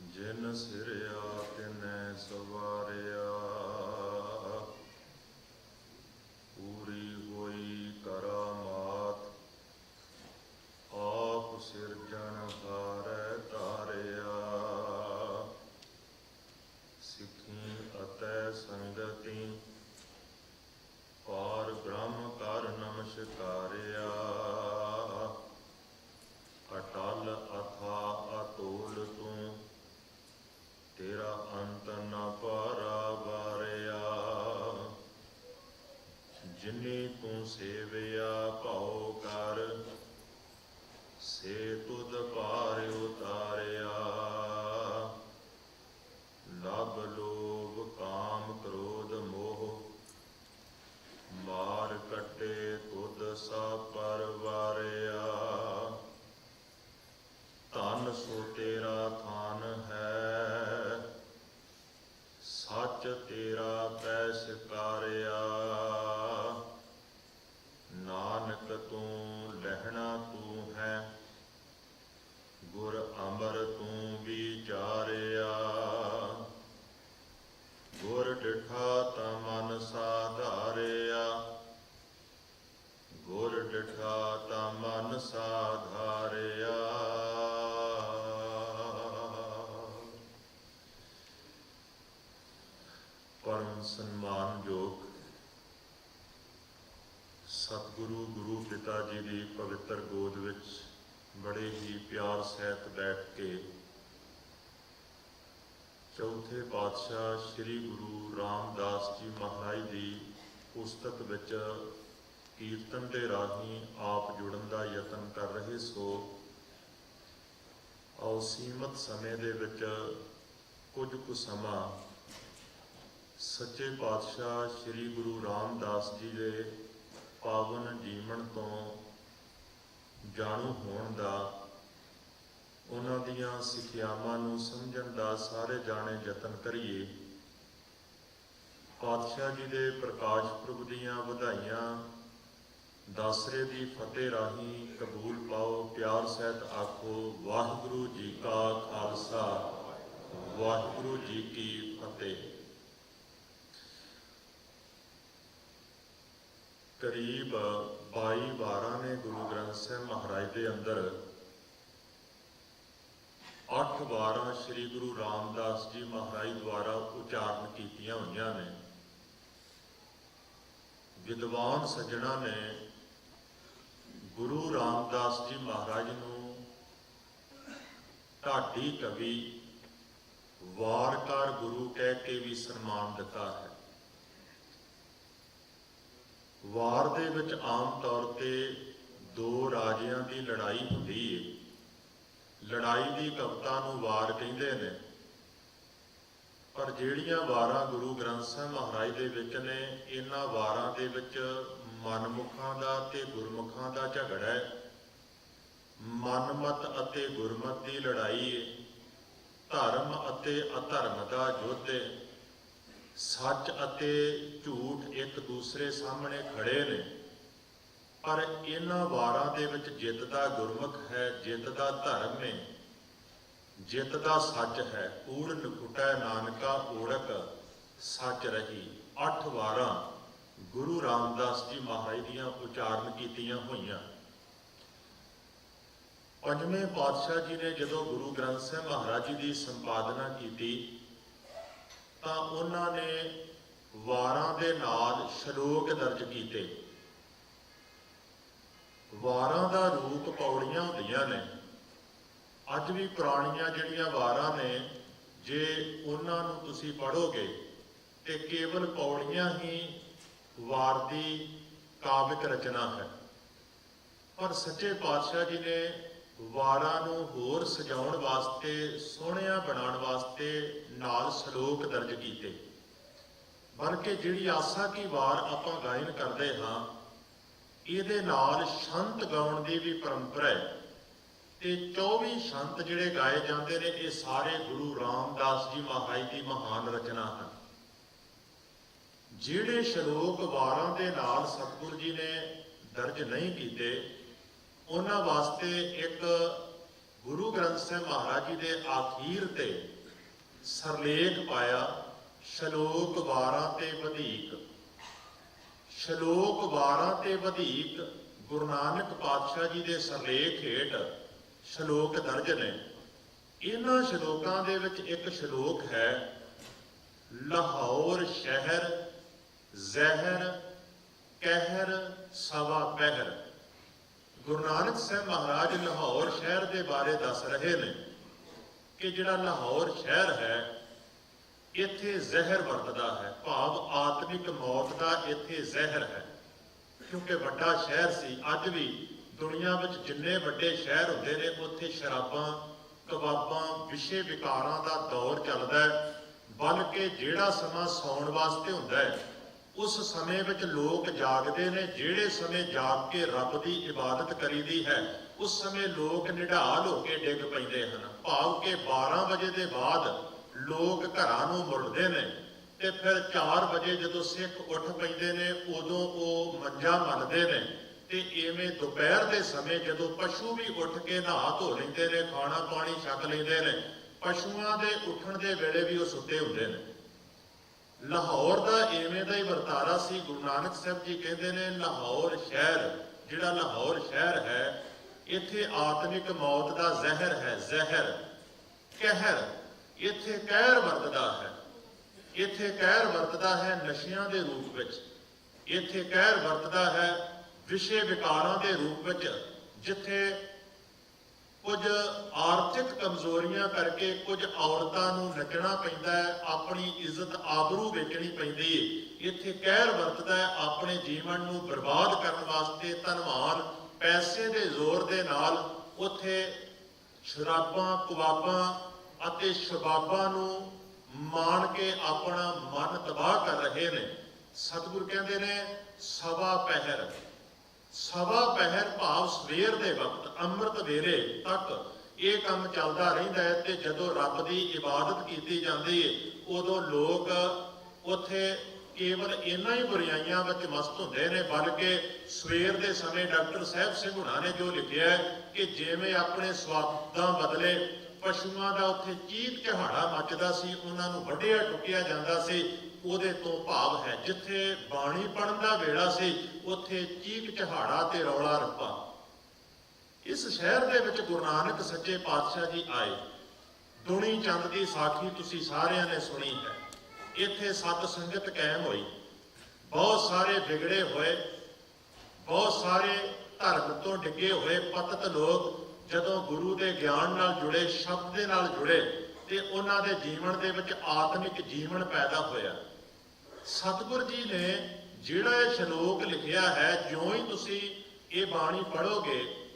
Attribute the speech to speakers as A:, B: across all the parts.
A: ਜਿਨ ਸਿਰਿਆ ਤਿਨੈ ਸਵਾਰਿਆ, ਪੂਰੀ ਹੋਈ ਕਰਾਮਾਤ, ਆਪ ਸਿਰਜਣ ਹਾਰੈ ਧਾਰਿਆ। ਸਿੱਖੀ ਅਤੇ ਸੰਗਤੀ, ਪਾਰ ਬ੍ਰਹਮ ਕਰ ਨਮਸਕਾਰਿਆ। ਅਟਲ ਅਥਾ ਅਤੋਲ ਤੂੰ, ਤੇਰਾ ਅੰਤ ਨ ਪਾਰਾਵਾਰਿਆ। ਜਿਨੀ ਤੂੰ ਸੇਵਿਆ ਭਉ ਕਰ, ਸੇ ਤੁਧ ਭਾਰ ਉਤਾਰਿਆ। ਲਭ ਲੋਭ ਕਾਮ ਕ੍ਰੋਧ ਮੋਹ, ਮਾਰ ਕੱਟੇ ਤੁਧ ਸਾ ਪਰਵਾਰਿਆ। ਧਨ ਸੋ ਤੇਰਾ ਥਾਨ ਹੈ, ਸੱਚ ਤੇਰਾ ਪੈ ਸਿਕਾਰਿਆ। ਨਾਨਕ ਤੂੰ ਲਹਿਣਾ ਤੂੰ ਹੈ, ਗੁਰ ਅਮਰ ਤੂੰ ਵਿਚਾਰਿਆ। ਗੁਰ ਡਿਠਾ ਤਾ ਮਨ ਸਾਧਾਰਿਆ, ਗੁਰ ਡਿਠਾ ਤਾ ਮਨ ਸਾਧਾਰਿਆ। ਪਰਮ ਸਨਮਾਨਯੋਗ ਸਤਿਗੁਰੂ ਗੁਰੂ ਪਿਤਾ ਜੀ ਦੀ ਪਵਿੱਤਰ ਗੋਦ ਵਿੱਚ ਬੜੇ ਹੀ ਪਿਆਰ ਸਹਿਤ ਬੈਠ ਕੇ ਚੌਥੇ ਪਾਤਸ਼ਾਹ ਸ੍ਰੀ ਗੁਰੂ ਰਾਮਦਾਸ ਜੀ ਮਹਾਰਾਜ ਦੀ ਪੁਸਤਕ ਵਿੱਚ ਕੀਰਤਨ ਦੇ ਰਾਹੀਂ ਆਪ ਜੁੜਨ ਦਾ ਯਤਨ ਕਰ ਰਹੇ ਸੋ ਆਓ ਸੀਮਤ ਸਮੇਂ ਦੇ ਵਿੱਚ ਕੁਝ ਕੁ ਸਮਾਂ ਸੱਚੇ ਪਾਤਸ਼ਾਹ ਸ੍ਰੀ ਗੁਰੂ ਰਾਮਦਾਸ ਜੀ ਦੇ ਪਾਵਨ ਜੀਵਨ ਤੋਂ ਜਾਣੂ ਹੋਣ ਦਾ, ਉਹਨਾਂ ਦੀਆਂ ਸਿੱਖਿਆਵਾਂ ਨੂੰ ਸਮਝਣ ਦਾ ਸਾਰੇ ਜਾਣੇ ਯਤਨ ਕਰੀਏ। ਪਾਤਸ਼ਾਹ ਜੀ ਦੇ ਪ੍ਰਕਾਸ਼ ਪੁਰਬ ਦੀਆਂ ਵਧਾਈਆਂ ਦਾਸਰੇ ਦੀ ਫਤਿਹ ਰਾਹੀਂ ਕਬੂਲ ਪਾਓ। ਪਿਆਰ ਸਹਿਤ ਆਖੋ ਵਾਹਿਗੁਰੂ ਜੀ ਕਾ ਖਾਲਸਾ, ਵਾਹਿਗੁਰੂ ਜੀ ਕੀ ਫਤਿਹ। ਕਰੀਬ 22 ਵਾਰਾਂ ਨੇ ਗੁਰੂ ਗ੍ਰੰਥ ਸਾਹਿਬ ਮਹਾਰਾਜ ਦੇ ਅੰਦਰ 8 ਵਾਰਾਂ ਸ੍ਰੀ ਗੁਰੂ ਰਾਮਦਾਸ ਜੀ ਮਹਾਰਾਜ ਦੁਆਰਾ ਉਚਾਰਨ ਕੀਤੀਆਂ ਹੋਈਆਂ ਨੇ। ਵਿਦਵਾਨ ਸੱਜਣਾ ਨੇ ਗੁਰੂ ਰਾਮਦਾਸ ਜੀ ਮਹਾਰਾਜ ਨੂੰ ਢਾਡੀ ਕਵੀ, ਵਾਰਕਾਰ ਗੁਰੂ ਕਹਿ ਕੇ ਵੀ ਸਨਮਾਨ ਦਿੱਤਾ ਹੈ। ਵਾਰ ਦੇ ਵਿੱਚ ਆਮ ਤੌਰ ਤੇ ਦੋ ਰਾਜਿਆਂ ਦੀ ਲੜਾਈ ਹੁੰਦੀ ਹੈ। ਲੜਾਈ ਦੀ ਕਵਿਤਾ ਨੂੰ ਵਾਰ ਕਹਿੰਦੇ ਨੇ, ਪਰ ਜਿਹੜੀਆਂ ਵਾਰਾਂ ਗੁਰੂ ਗ੍ਰੰਥ ਸਾਹਿਬ ਮਹਾਰਾਜ ਦੇ ਵਿੱਚ ਨੇ, ਇਹਨਾਂ ਵਾਰਾਂ ਦੇ ਵਿੱਚ ਮਨਮੁਖਾਂ ਦਾ ਤੇ ਗੁਰਮੁਖਾਂ ਦਾ ਝਗੜਾ ਹੈ। ਮਨਮਤ ਅਤੇ ਗੁਰਮਤ ਦੀ ਲੜਾਈ ਹੈ। ਧਰਮ ਅਤੇ ਅਧਰਮ ਦਾ ਯੁੱਧ ਹੈ। ਸੱਚ ਅਤੇ ਝੂਠ ਇੱਕ ਦੂਸਰੇ ਸਾਹਮਣੇ ਖੜੇ ਨੇ, ਪਰ ਇਹਨਾਂ ਵਾਰਾਂ ਦੇ ਵਿੱਚ ਜਿੱਤ ਦਾ ਗੁਰਮੁਖ ਹੈ, ਜਿੱਤ ਦਾ ਧਰਮ ਹੈ, ਜਿੱਤ ਦਾ ਸੱਚ ਹੈ। ਊੜ ਨਖੁਟੈ ਨਾਨਕਾ ਓੜਕ ਸੱਚ ਰਹੀ। 8 ਵਾਰਾਂ ਗੁਰੂ ਰਾਮਦਾਸ ਜੀ ਮਹਾਰਾਜ ਦੀਆਂ ਉਚਾਰਨ ਕੀਤੀਆਂ ਹੋਈਆਂ। ਪੰਜਵੇਂ ਪਾਤਸ਼ਾਹ ਜੀ ਨੇ ਜਦੋਂ ਗੁਰੂ ਗ੍ਰੰਥ ਸਾਹਿਬ ਮਹਾਰਾਜ ਜੀ ਦੀ ਸੰਪਾਦਨਾ ਕੀਤੀ ਤਾਂ ਉਹਨਾਂ ਨੇ ਵਾਰਾਂ ਦੇ ਨਾਲ ਸ਼ਲੋਕ ਦਰਜ ਕੀਤੇ। ਵਾਰਾਂ ਦਾ ਰੂਪ ਪੌੜੀਆਂ ਹੁੰਦੀਆਂ ਨੇ। ਅੱਜ ਵੀ ਪੁਰਾਣੀਆਂ ਜਿਹੜੀਆਂ ਵਾਰਾਂ ਨੇ, ਜੇ ਉਹਨਾਂ ਨੂੰ ਤੁਸੀਂ ਪੜ੍ਹੋਗੇ ਤੇ ਕੇਵਲ ਪੌੜੀਆਂ ਹੀ ਵਾਰ ਦੀ ਕਾਵਿਕ ਰਚਨਾ ਹੈ। ਪਰ ਸੱਚੇ ਪਾਤਸ਼ਾਹ ਜੀ ਨੇ ਵਾਰਾਂ ਨੂੰ ਹੋਰ ਸਜਾਉਣ ਵਾਸਤੇ, ਸੋਹਣਿਆਂ ਬਣਾਉਣ ਵਾਸਤੇ ਨਾਲ ਸ਼ਲੋਕ ਦਰਜ ਕੀਤੇ। ਬਲਕਿ ਜਿਹੜੀ ਆਸਾ ਕੀ ਵਾਰ ਆਪਾਂ ਗਾਇਨ ਕਰਦੇ ਹਾਂ, ਇਹਦੇ ਨਾਲ ਸ਼ੰਤ ਗਾਉਣ ਦੀ ਵੀ ਪਰੰਪਰਾ ਹੈ। ਤੇ 24 ਸ਼ੰਤ ਜਿਹੜੇ ਗਾਏ ਜਾਂਦੇ ਨੇ, ਇਹ ਸਾਰੇ ਗੁਰੂ ਰਾਮਦਾਸ ਜੀ ਮਹਾਰਾਜ ਦੀ ਮਹਾਨ ਰਚਨਾ ਹਨ। ਜਿਹੜੇ ਸ਼ਲੋਕ ਵਾਰਾਂ ਦੇ ਨਾਲ ਸਤਿਗੁਰੂ ਜੀ ਨੇ ਦਰਜ ਨਹੀਂ ਕੀਤੇ, ਉਹਨਾਂ ਵਾਸਤੇ ਇੱਕ ਗੁਰੂ ਗ੍ਰੰਥ ਸਾਹਿਬ ਮਹਾਰਾਜ ਜੀ ਦੇ ਆਖੀਰ ਤੇ ਸਰਲੇਖ ਪਾਇਆ ਸ਼ਲੋਕ ਵਾਰਾਂ ਤੇ ਵਧੀਕ। ਸ਼ਲੋਕ ਵਾਰਾਂ ਤੇ ਵਧੀਕ ਗੁਰੂ ਨਾਨਕ ਪਾਤਸ਼ਾਹ ਜੀ ਦੇ ਸਰਲੇਖ ਹੇਠ ਸ਼ਲੋਕ ਦਰਜ ਨੇ। ਇਹਨਾਂ ਸ਼ਲੋਕਾਂ ਦੇ ਵਿੱਚ ਇੱਕ ਸ਼ਲੋਕ ਹੈ, ਲਾਹੌਰ ਸ਼ਹਿਰ ਜ਼ਹਿਰ ਕਹਿਰ ਸਵਾ ਪਹਿਰ। ਗੁਰੂ ਨਾਨਕ ਸਾਹਿਬ ਮਹਾਰਾਜ ਲਾਹੌਰ ਸ਼ਹਿਰ ਦੇ ਬਾਰੇ ਦੱਸ ਰਹੇ ਨੇ ਕਿ ਜਿਹੜਾ ਲਾਹੌਰ ਸ਼ਹਿਰ ਹੈ ਇੱਥੇ ਜ਼ਹਿਰ ਵਰਤਦਾ ਹੈ, ਭਾਵ ਆਤਮਿਕ ਮੌਤ ਦਾ ਇੱਥੇ ਜ਼ਹਿਰ ਹੈ। ਕਿਉਂਕਿ ਵੱਡਾ ਸ਼ਹਿਰ ਸੀ। ਅੱਜ ਵੀ ਦੁਨੀਆ ਵਿੱਚ ਜਿੰਨੇ ਵੱਡੇ ਸ਼ਹਿਰ ਹੁੰਦੇ ਨੇ ਉੱਥੇ ਸ਼ਰਾਬਾਂ ਕਬਾਬਾਂ ਵਿਸ਼ੇ ਵਿਕਾਰਾਂ ਦਾ ਦੌਰ ਚੱਲਦਾ ਹੈ। ਬਲਕਿ ਜਿਹੜਾ ਸਮਾਂ ਸੌਣ ਵਾਸਤੇ ਹੁੰਦਾ ਹੈ ਉਸ ਸਮੇਂ ਵਿੱਚ ਲੋਕ ਜਾਗਦੇ ਨੇ। ਜਿਹੜੇ ਸਮੇਂ ਜਾਗ ਕੇ ਰੱਬ ਦੀ ਇਬਾਦਤ ਕਰੀਦੀ ਹੈ ਉਸ ਸਮੇਂ ਲੋਕ ਨਿਢਾਲ ਹੋ ਕੇ ਡਿੱਗ ਪੈਂਦੇ ਹਨ। ਭਾਵ ਕਿ 12 ਵਜੇ ਦੇ ਬਾਅਦ ਲੋਕ ਘਰਾਂ ਨੂੰ ਮੁੜਦੇ ਨੇ ਤੇ ਫਿਰ 4 ਵਜੇ ਜਦੋਂ ਸਿੱਖ ਉੱਠ ਪੈਂਦੇ ਨੇ ਉਦੋਂ ਉਹ ਮੰਜਾ ਮਲਦੇ ਨੇ। ਤੇ ਇਵੇਂ ਦੁਪਹਿਰ ਦੇ ਸਮੇਂ ਜਦੋਂ ਪਸ਼ੂ ਵੀ ਉੱਠ ਕੇ ਨਹਾ ਧੋ ਲੈਂਦੇ ਨੇ, ਖਾਣਾ ਪਾਣੀ ਛਕ ਲੈਂਦੇ ਨੇ, ਪਸ਼ੂਆਂ ਦੇ ਉੱਠਣ ਦੇ ਵੇਲੇ ਵੀ ਉਹ ਸੁੱਤੇ ਹੁੰਦੇ ਨੇ। ਲਾਹੌਰ ਦਾ ਇਵੇਂ ਦਾ ਹੀ ਵਰਤਾਰਾ ਸੀ। ਗੁਰੂ ਨਾਨਕ ਸਾਹਿਬ ਜੀ ਕਹਿੰਦੇ ਨੇ ਲਾਹੌਰ ਸ਼ਹਿਰ, ਜਿਹੜਾ ਲਾਹੌਰ ਸ਼ਹਿਰ ਹੈ ਇੱਥੇ ਆਤਮਿਕ ਮੌਤ ਦਾ ਜ਼ਹਿਰ ਹੈ। ਜ਼ਹਿਰ ਕਹਿਰ, ਇੱਥੇ ਕਹਿਰ ਵਰਤਦਾ ਹੈ। ਇੱਥੇ ਕਹਿਰ ਵਰਤਦਾ ਹੈ ਨਸ਼ਿਆਂ ਦੇ ਰੂਪ ਵਿੱਚ। ਇੱਥੇ ਕਹਿਰ ਵਰਤਦਾ ਹੈ ਵਿਸ਼ੇ ਵਿਕਾਰਾਂ ਦੇ ਰੂਪ ਵਿੱਚ। ਜਿੱਥੇ ਕੁਝ ਆਰਥਿਕ ਕਮਜ਼ੋਰੀਆਂ ਕਰਕੇ ਕੁਝ ਔਰਤਾਂ ਨੂੰ ਨੱਚਣਾ ਪੈਂਦਾ ਹੈ, ਆਪਣੀ ਇੱਜ਼ਤ ਆਬਰੂ ਵੇਚਣੀ ਪੈਂਦੀ ਹੈ। ਇੱਥੇ ਕਹਿਰ ਵਰਤਦਾ ਹੈ ਆਪਣੇ ਜੀਵਨ ਨੂੰ ਬਰਬਾਦ ਕਰਨ ਵਾਸਤੇ। ਧਨਵਾਨ ਪੈਸੇ ਦੇ ਜ਼ੋਰ ਦੇ ਨਾਲ ਉੱਥੇ ਸ਼ਰਾਬਾਂ ਕਬਾਬਾਂ ਅਤੇ ਸ਼ਬਾਬਾਂ ਨੂੰ ਮਾਣ ਕੇ ਆਪਣਾ ਮਨ ਤਬਾਹ ਕਰ ਰਹੇ ਨੇ। ਸਤਿਗੁਰ ਕਹਿੰਦੇ ਨੇ ਸਵਾ ਪਹਿਰ। ਸਵਾ ਪਹਿਰ ਭਾਵ ਸਵੇਰ ਦੇ ਵਕਤ ਅੰਮ੍ਰਿਤ ਵੇਲੇ ਤੱਕ ਇਹ ਕੰਮ ਚੱਲਦਾ ਰਹਿੰਦਾ ਹੈ। ਤੇ ਜਦੋਂ ਰੱਬ ਦੀ ਇਬਾਦਤ ਕੀਤੀ ਜਾਂਦੀ ਹੈ ਉਦੋਂ ਲੋਕ ਉੱਥੇ ਕੇਵਲ ਇਹਨਾਂ ਹੀ ਬੁਰਾਈਆਂ ਵਿੱਚ ਮਸਤ ਹੁੰਦੇ ਨੇ। ਬਲਕਿ ਸਵੇਰ ਦੇ ਸਮੇਂ ਡਾਕਟਰ ਸਾਹਿਬ ਸਿੰਘ ਹੁਣਾਂ ਨੇ ਜੋ ਲਿਖਿਆ ਕਿ ਜਿਵੇਂ ਆਪਣੇ ਸਵਾਦਾਂ ਬਦਲੇ ਪਸ਼ੂਆਂ ਦਾ ਉੱਥੇ ਚੀਕ ਚਹਾੜਾ ਮੱਚਦਾ ਸੀ, ਉਹਨਾਂ ਨੂੰ ਵੱਢਿਆ ਟੁੱਕਿਆ ਜਾਂਦਾ ਸੀ। ਉਹਦੇ ਤੋਂ ਭਾਵ ਹੈ ਜਿੱਥੇ ਬਾਣੀ ਪੜ੍ਹਨ ਦਾ ਵੇਲਾ ਸੀ ਉੱਥੇ ਚੀਕ ਚਹਾੜਾ ਤੇ ਰੌਲਾ ਰੱਪਾ। ਇਸ ਸ਼ਹਿਰ ਦੇ ਵਿੱਚ ਗੁਰੂ ਨਾਨਕ ਸੱਚੇ ਪਾਤਸ਼ਾਹ ਜੀ ਆਏ। ਦੁਨੀ ਚੰਦ ਦੀ ਸਾਖੀ ਤੁਸੀਂ ਸਾਰਿਆਂ ਨੇ ਸੁਣੀ ਹੈ। ਇੱਥੇ ਸਤ ਸੰਗਤ ਕਾਇਮ ਹੋਈ। ਬਹੁਤ ਸਾਰੇ ਵਿਗੜੇ ਹੋਏ, ਬਹੁਤ ਸਾਰੇ ਧਰਮ ਤੋਂ ਡਿੱਗੇ ਹੋਏ ਪਤਿਤ ਲੋਕ ਜਦੋਂ ਗੁਰੂ ਦੇ ਗਿਆਨ ਨਾਲ ਜੁੜੇ, ਸ਼ਬਦ ਦੇ ਨਾਲ ਜੁੜੇ ਤੇ ਉਹਨਾਂ ਦੇ ਜੀਵਨ ਦੇ ਵਿੱਚ ਆਤਮਿਕ ਜੀਵਨ ਪੈਦਾ ਹੋਇਆ। ਸਤਿਗੁਰ ਜੀ ਨੇ ਜਿਹੜਾ ਇਹ ਸ਼ਲੋਕ ਲਿਖਿਆ ਹੈ, ਜਿਉਂ ਹੀ ਤੁਸੀਂ ਇਹ ਬਾਣੀ ਪੜ੍ਹੋਗੇ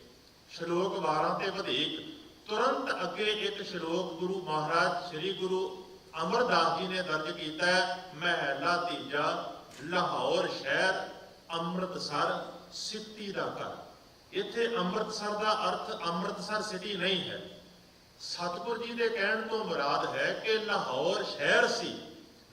A: ਸ਼ਲੋਕ ਵਾਰਾਂ ਤੇ ਵਧੀਕ, ਤੁਰੰਤ ਅੱਗੇ ਇੱਕ ਸ਼ਲੋਕ ਗੁਰੂ ਮਹਾਰਾਜ ਸ੍ਰੀ ਗੁਰੂ ਅਮਰਦਾਸ ਜੀ ਨੇ ਦਰਜ ਕੀਤਾ ਹੈ। ਮਹਲਾ ਤੀਜਾ, ਲਾਹੌਰ ਸ਼ਹਿਰ ਅੰਮ੍ਰਿਤਸਰ ਸਿੱਟੀ ਦਾ ਘਰ। ਇੱਥੇ ਅੰਮ੍ਰਿਤਸਰ ਦਾ ਅਰਥ ਅੰਮ੍ਰਿਤਸਰ ਸਿਟੀ ਨਹੀਂ ਹੈ। ਸਤਿਗੁਰ ਜੀ ਦੇ ਕਹਿਣ ਤੋਂ ਮੁਰਾਦ ਹੈ ਕਿ ਲਾਹੌਰ ਸ਼ਹਿਰ ਸੀ,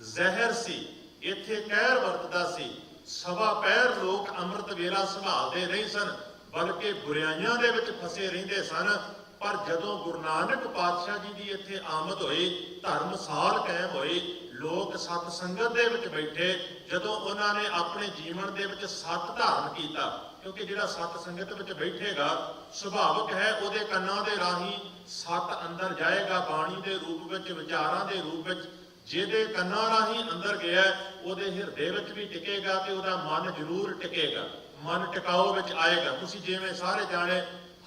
A: ਜ਼ਹਿਰ ਸੀ, ਇੱਥੇ ਕਹਿਰ ਵਰਤਦਾ ਸੀ। ਸਵਾ ਪਹਿਰ ਲੋਕ ਅੰਮ੍ਰਿਤ ਵੇਲਾ ਸੰਭਾਲਦੇ ਨਹੀਂ ਸਨ, ਬਲਕਿ ਬੁਰਾਈਆਂ ਦੇ ਵਿੱਚ ਫਸੇ ਰਹਿੰਦੇ ਸਨ। ਪਰ ਜਦੋਂ ਗੁਰੂ ਨਾਨਕ ਪਾਤਸ਼ਾਹ ਜੀ ਦੀ ਇੱਥੇ ਆਮਦ ਹੋਈ, ਧਰਮਸਾਲ ਕਾਇਮ ਹੋਈ, ਲੋਕ ਸਤ ਸੰਗਤ ਦੇ ਵਿੱਚ ਬੈਠੇ, ਜਦੋਂ ਉਹਨਾਂ ਨੇ ਆਪਣੇ ਜੀਵਨ ਦੇ ਵਿੱਚ ਸਤ ਧਾਰਨ ਕੀਤਾ, ਕਿਉਂਕਿ ਜਿਹੜਾ ਸਤ ਸੰਗਤ ਵਿੱਚ ਬੈਠੇਗਾ ਸੁਭਾਵਿਕ ਹੈ ਉਹਦੇ ਕੰਨਾਂ ਦੇ ਰਾਹੀਂ ਸਤ ਅੰਦਰ ਜਾਏਗਾ, ਬਾਣੀ ਦੇ ਰੂਪ ਵਿੱਚ, ਵਿਚਾਰਾਂ ਦੇ ਰੂਪ ਵਿੱਚ। ਜਿਹਦੇ ਕੰਨਾਂ ਰਾਹੀਂ ਅੰਦਰ ਗਿਆ ਉਹਦੇ ਹਿਰਦੇ ਵਿੱਚ ਵੀ ਟਿਕੇਗਾ ਤੇ ਉਹਦਾ ਮਨ ਜ਼ਰੂਰ ਟਿਕੇਗਾ, ਮਨ ਟਿਕਾਓ ਵਿੱਚ ਆਏਗਾ। ਤੁਸੀਂ ਜਿਵੇਂ ਸਾਰੇ ਜਾਣੇ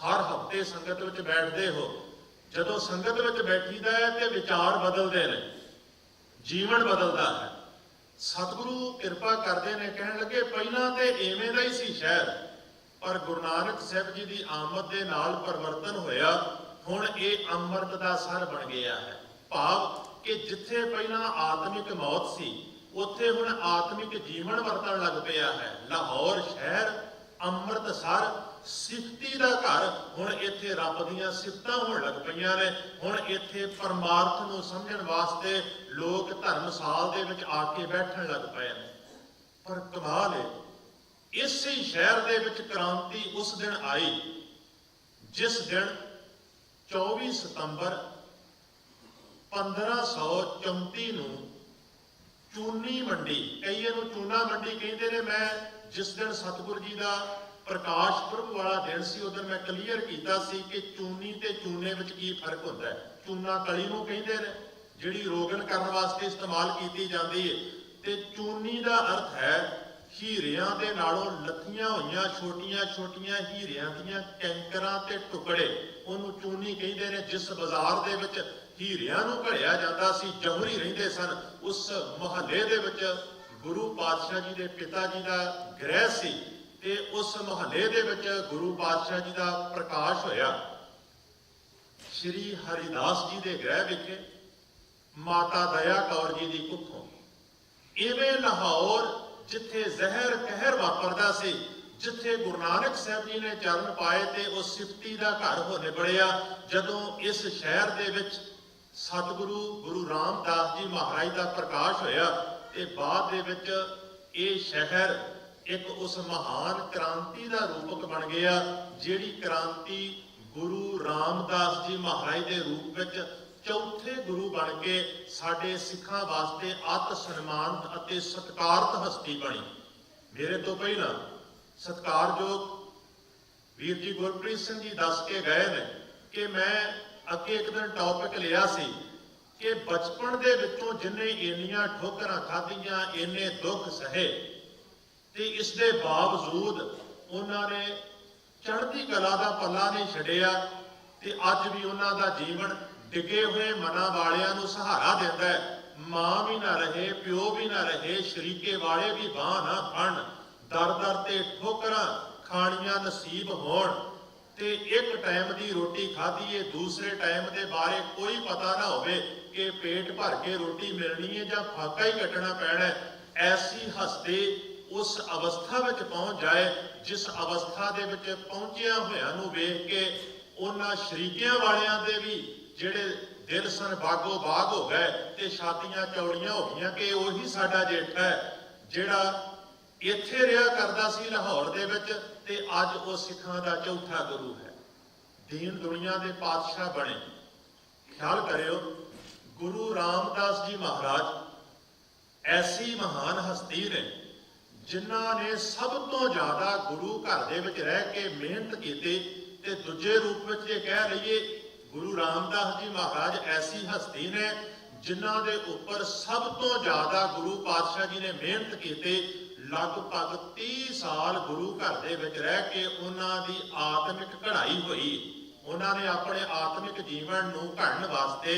A: ਹਰ ਹਫ਼ਤੇ ਸੰਗਤ ਵਿੱਚ ਬੈਠਦੇ ਹੋ, ਜਦੋਂ ਸੰਗਤ ਵਿੱਚ ਬੈਠੀਦਾ ਹੈ ਤੇ ਵਿਚਾਰ ਬਦਲਦੇ ਨੇ, ਜੀਵਨ ਬਦਲਦਾ ਹੈ। ਸਤਿਗੁਰੂ ਕਿਰਪਾ ਕਰਦੇ ਨੇ, ਕਹਿਣ ਲੱਗੇ ਪਹਿਲਾਂ ਤੇ ਇਵੇਂ ਦਾ ਹੀ ਸੀ ਸ਼ਹਿਰ, ਪਰ ਗੁਰੂ ਨਾਨਕ ਸਾਹਿਬ ਜੀ ਦੀ ਆਮਦ ਦੇ ਨਾਲ ਪਰਿਵਰਤਨ ਹੋਇਆ। ਹੁਣ ਇਹ ਅੰਮ੍ਰਿਤ ਦਾ ਸਰ ਬਣ ਗਿਆ ਹੈ। ਭਾਵ ਕਿ ਜਿੱਥੇ ਪਹਿਲਾਂ ਆਤਮਿਕ ਮੌਤ ਸੀ ਉੱਥੇ ਹੁਣ ਆਤਮਿਕ ਜੀਵਨ ਵਰਤਣ ਲੱਗ ਪਿਆ ਹੈ। ਲਾਹੌਰ ਸ਼ਹਿਰ ਅੰਮ੍ਰਿਤਸਰ ਸਿਫਤੀ ਦਾ ਘਰ। ਹੁਣ ਇੱਥੇ ਰੱਬ ਦੀਆਂ ਸਿਫਤਾਂ ਹੋਣ ਲੱਗ ਪਈਆਂ ਨੇ। ਹੁਣ ਇੱਥੇ ਪਰਮਾਰਥ ਨੂੰ ਸਮਝਣ ਵਾਸਤੇ ਲੋਕ ਧਰਮਸਾਲ ਦੇ ਵਿੱਚ ਆ ਕੇ ਬੈਠਣ ਲੱਗ ਪਏ ਨੇ। ਪਰ ਕਮਾਲ ਹੈ, ਇਸੇ ਸ਼ਹਿਰ ਦੇ ਵਿੱਚ ਕ੍ਰਾਂਤੀ ਉਸ ਦਿਨ ਆਈ ਜਿਸ ਦਿਨ 24 ਸਤੰਬਰ 1534 ਨੂੰ ਚੂਨੀ ਮੰਡੀ, ਕਈ ਇਹਨੂੰ ਚੂਨਾ ਮੰਡੀ ਕਹਿੰਦੇ ਨੇ। ਮੈਂ ਜਿਸ ਦਿਨ ਸਤਿਗੁਰੂ ਜੀ ਦਾ ਪ੍ਰਕਾਸ਼ ਪੁਰਬ ਵਾਲਾ ਦਿਨ ਸੀ ਉਸ ਦਿਨ ਮੈਂ ਕਲੀਅਰ ਕੀਤਾ ਸੀ ਕਿ ਚੂਨੀ ਤੇ ਚੂਨੇ ਵਿੱਚ ਕੀ ਫਰਕ ਹੁੰਦਾ ਹੈ। ਚੂਨਾ ਕਲੀ ਨੂੰ ਕਹਿੰਦੇ ਨੇ ਜਿਹੜੀ ਰੋਗਨ ਕਰਨ ਵਾਸਤੇ ਇਸਤੇਮਾਲ ਕੀਤੀ ਜਾਂਦੀ ਹੈ, ਤੇ ਚੂਨੀ ਦਾ ਅਰਥ ਹੈ ਹੀਰਿਆਂ ਦੇ ਨਾਲੋਂ ਲੱਥੀਆਂ ਹੋਈਆਂ ਛੋਟੀਆਂ ਛੋਟੀਆਂ ਹੀਰਿਆਂ ਦੀਆਂ ਕੈਂਕਰਾਂ ਤੇ ਟੁਕੜੇ, ਉਹਨੂੰ ਚੂਨੀ ਕਹਿੰਦੇ ਨੇ। ਜਿਸ ਬਾਜ਼ਾਰ ਦੇ ਵਿੱਚ ਹੀਰਿਆਂ ਨੂੰ ਘੜਿਆ ਜਾਂਦਾ ਸੀ, ਜੌਹਰੀ ਰਹਿੰਦੇ ਸਨ, ਉਸ ਮੁਹੱਲੇ ਦੇ ਵਿੱਚ ਗੁਰੂ ਪਾਤਸ਼ਾਹ ਜੀ ਦੇ ਪਿਤਾ ਜੀ ਦਾ ਗ੍ਰਹਿ ਸੀ, ਤੇ ਉਸ ਮੁਹੱਲੇ ਦੇ ਵਿੱਚ ਗੁਰੂ ਪਾਤਸ਼ਾਹ ਜੀ ਦਾ ਪ੍ਰਕਾਸ਼ ਹੋਇਆ। ਸ਼੍ਰੀ ਹਰਿਦਾਸ ਜੀ ਦੇ ਗ੍ਰਹਿ ਵਿਖੇ ਮਾਤਾ ਦਇਆ ਕੌਰ ਜੀ ਦੀ ਕੁੱਖੋਂ। ਇਵੇਂ ਲਾਹੌਰ ਜਿੱਥੇ ਜ਼ਹਿਰ ਕਹਿਰ ਵਾਪਰਦਾ ਸੀ, ਜਿੱਥੇ ਗੁਰੂ ਨਾਨਕ ਸਾਹਿਬ ਜੀ ਨੇ ਚਰਨ ਪਾਏ ਤੇ ਉਹ ਸਿਫਤੀ ਦਾ ਘਰ ਹੋ ਨਿਬੜਿਆ। ਜਦੋਂ ਇਸ ਸ਼ਹਿਰ ਦੇ ਵਿੱਚ ਸਤਿਗੁਰੂ ਗੁਰੂ ਰਾਮਦਾਸ ਜੀ ਮਹਾਰਾਜ ਦਾ ਪ੍ਰਕਾਸ਼ ਹੋਇਆ, ਤੇ ਬਾਅਦ ਦੇ ਵਿੱਚ ਇਹ ਸ਼ਹਿਰ ਇੱਕ ਉਸ ਮਹਾਨ ਕ੍ਰਾਂਤੀ ਦਾ ਰੂਪਕ ਬਣ ਗਿਆ, ਜਿਹੜੀ ਕ੍ਰਾਂਤੀ ਗੁਰੂ ਰਾਮਦਾਸ ਜੀ ਮਹਾਰਾਜ ਦੇ ਰੂਪ ਵਿੱਚ ਚੌਥੇ ਗੁਰੂ ਬਣ ਕੇ ਸਾਡੇ ਸਿੱਖਾਂ ਵਾਸਤੇ ਅਤ ਸਨਮਾਨਿਤ ਅਤੇ ਸਤਿਕਾਰਤ ਹਸਤੀ ਬਣੀ। ਮੇਰੇ ਤੋਂ ਪਹਿਲਾਂ ਸਤਿਕਾਰਯੋਗ ਵੀਰ ਜੀ ਗੁਰਪ੍ਰੀਤ ਸਿੰਘ ਜੀ ਦੱਸ ਕੇ ਗਏ ਨੇ ਕਿ ਮੈਂ ਅੱਗੇ ਇੱਕ ਦਿਨ ਟੌਪਿਕ ਲਿਆ ਸੀ ਕਿ ਬਚਪਨ ਦੇ ਵਿੱਚੋਂ ਜਿੰਨੇ ਇੰਨੀਆਂ ਠੋਕਰਾਂ ਖਾਧੀਆਂ, ਇੰਨੇ ਦੁੱਖ ਸਹੇ, ਤੇ ਇਸ ਦੇ ਬਾਵਜੂਦ ਉਹਨਾਂ ਨੇ ਚੜ੍ਹਦੀ ਕਲਾ ਦਾ ਪੱਲਾ ਨਹੀਂ ਛੱਡਿਆ, ਤੇ ਅੱਜ ਵੀ ਉਹਨਾਂ ਦਾ ਜੀਵਨ ਡਿੱਗੇ ਹੋਏ ਮਨਾਂ ਵਾਲਿਆਂ ਨੂੰ ਸਹਾਰਾ ਦਿੰਦਾ ਹੈ। ਮਾਂ ਵੀ ਨਾ ਰਹੇ, ਪਿਓ ਵੀ ਨਾ ਰਹੇ, ਸ਼ਰੀਕੇ ਵਾਲੇ ਵੀ ਬਾਂਹ ਨਾ ਫੜਨ, ਦਰ ਦਰ ਤੇ ਠੋਕਰਾਂ ਖਾਣੀਆਂ ਨਸੀਬ ਹੋਣ, ਤੇ ਇੱਕ ਟਾਈਮ ਦੀ ਰੋਟੀ ਖਾਧੀਏ, ਦੂਸਰੇ ਟਾਈਮ ਦੇ ਬਾਰੇ ਕੋਈ ਪਤਾ ਨਾ ਹੋਵੇ ਕਿ ਪੇਟ ਭਰ ਕੇ ਰੋਟੀ ਮਿਲਣੀ ਹੈ ਜਾਂ ਫਾਕਾ ਹੀ ਕੱਟਣਾ ਪੈਣਾ। ਐਸੀ ਹਸਤੀ ਉਸ ਅਵਸਥਾ ਵਿੱਚ ਪਹੁੰਚ ਜਾਏ ਜਿਸ ਅਵਸਥਾ ਦੇ ਵਿੱਚ ਪਹੁੰਚਿਆ ਹੋਇਆਂ ਨੂੰ ਵੇਖ ਕੇ ਉਹਨਾਂ ਸ਼ਰੀਕਿਆਂ ਵਾਲਿਆਂ ਦੇ ਵੀ ਜਿਹੜੇ ਦਿਲ ਸਨ ਬਾਗੋ ਬਾਗ ਹੋ ਗਏ ਤੇ ਛਾਤੀਆਂ ਚੌੜੀਆਂ ਹੋ ਗਈਆਂ ਕਿ ਉਹੀ ਸਾਡਾ ਜੇਠਾ ਹੈ ਜਿਹੜਾ ਇੱਥੇ ਰਿਹਾ ਕਰਦਾ ਸੀ ਲਾਹੌਰ ਦੇ ਵਿੱਚ, ਤੇ ਅੱਜ ਉਹ ਸਿੱਖਾਂ ਦਾ ਚੌਥਾ ਗੁਰੂ ਹੈ। ਦੀਨ ਦੁਨੀਆ ਦੇ ਪਾਤਸ਼ਾਹ ਬਣੇ। ਖਿਆਲ ਕਰਿਓ, ਗੁਰੂ ਰਾਮਦਾਸ ਜੀ ਮਹਾਰਾਜ ਐਸੀ ਮਹਾਨ ਹਸਤੀ ਨੇ ਜਿਨ੍ਹਾਂ ਨੇ ਸਭ ਤੋਂ ਜ਼ਿਆਦਾ ਗੁਰੂ ਘਰ ਦੇ ਵਿੱਚ ਰਹਿ ਕੇ ਮਿਹਨਤ ਕੀਤੀ। ਤੇ ਦੂਜੇ ਰੂਪ ਵਿੱਚ ਜੇ ਕਹਿ ਲਈਏ, ਗੁਰੂ ਰਾਮਦਾਸ ਜੀ ਮਹਾਰਾਜ ਐਸੀ ਹਸਤੀ ਨੇ ਜਿਨ੍ਹਾਂ ਦੇ ਉੱਪਰ ਸਭ ਤੋਂ ਜ਼ਿਆਦਾ ਗੁਰੂ ਪਾਤਸ਼ਾਹ ਜੀ ਨੇ ਮਿਹਨਤ ਕੀਤੀ। ਲਗਭਗ 30 ਸਾਲ ਗੁਰੂ ਘਰ ਦੇ ਵਿੱਚ ਰਹਿ ਕੇ ਉਹਨਾਂ ਦੀ ਆਤਮਿਕ ਕਢਾਈ ਹੋਈ। ਉਹਨਾਂ ਨੇ ਆਪਣੇ ਆਤਮਿਕ ਜੀਵਨ ਨੂੰ ਘੜਨ ਵਾਸਤੇ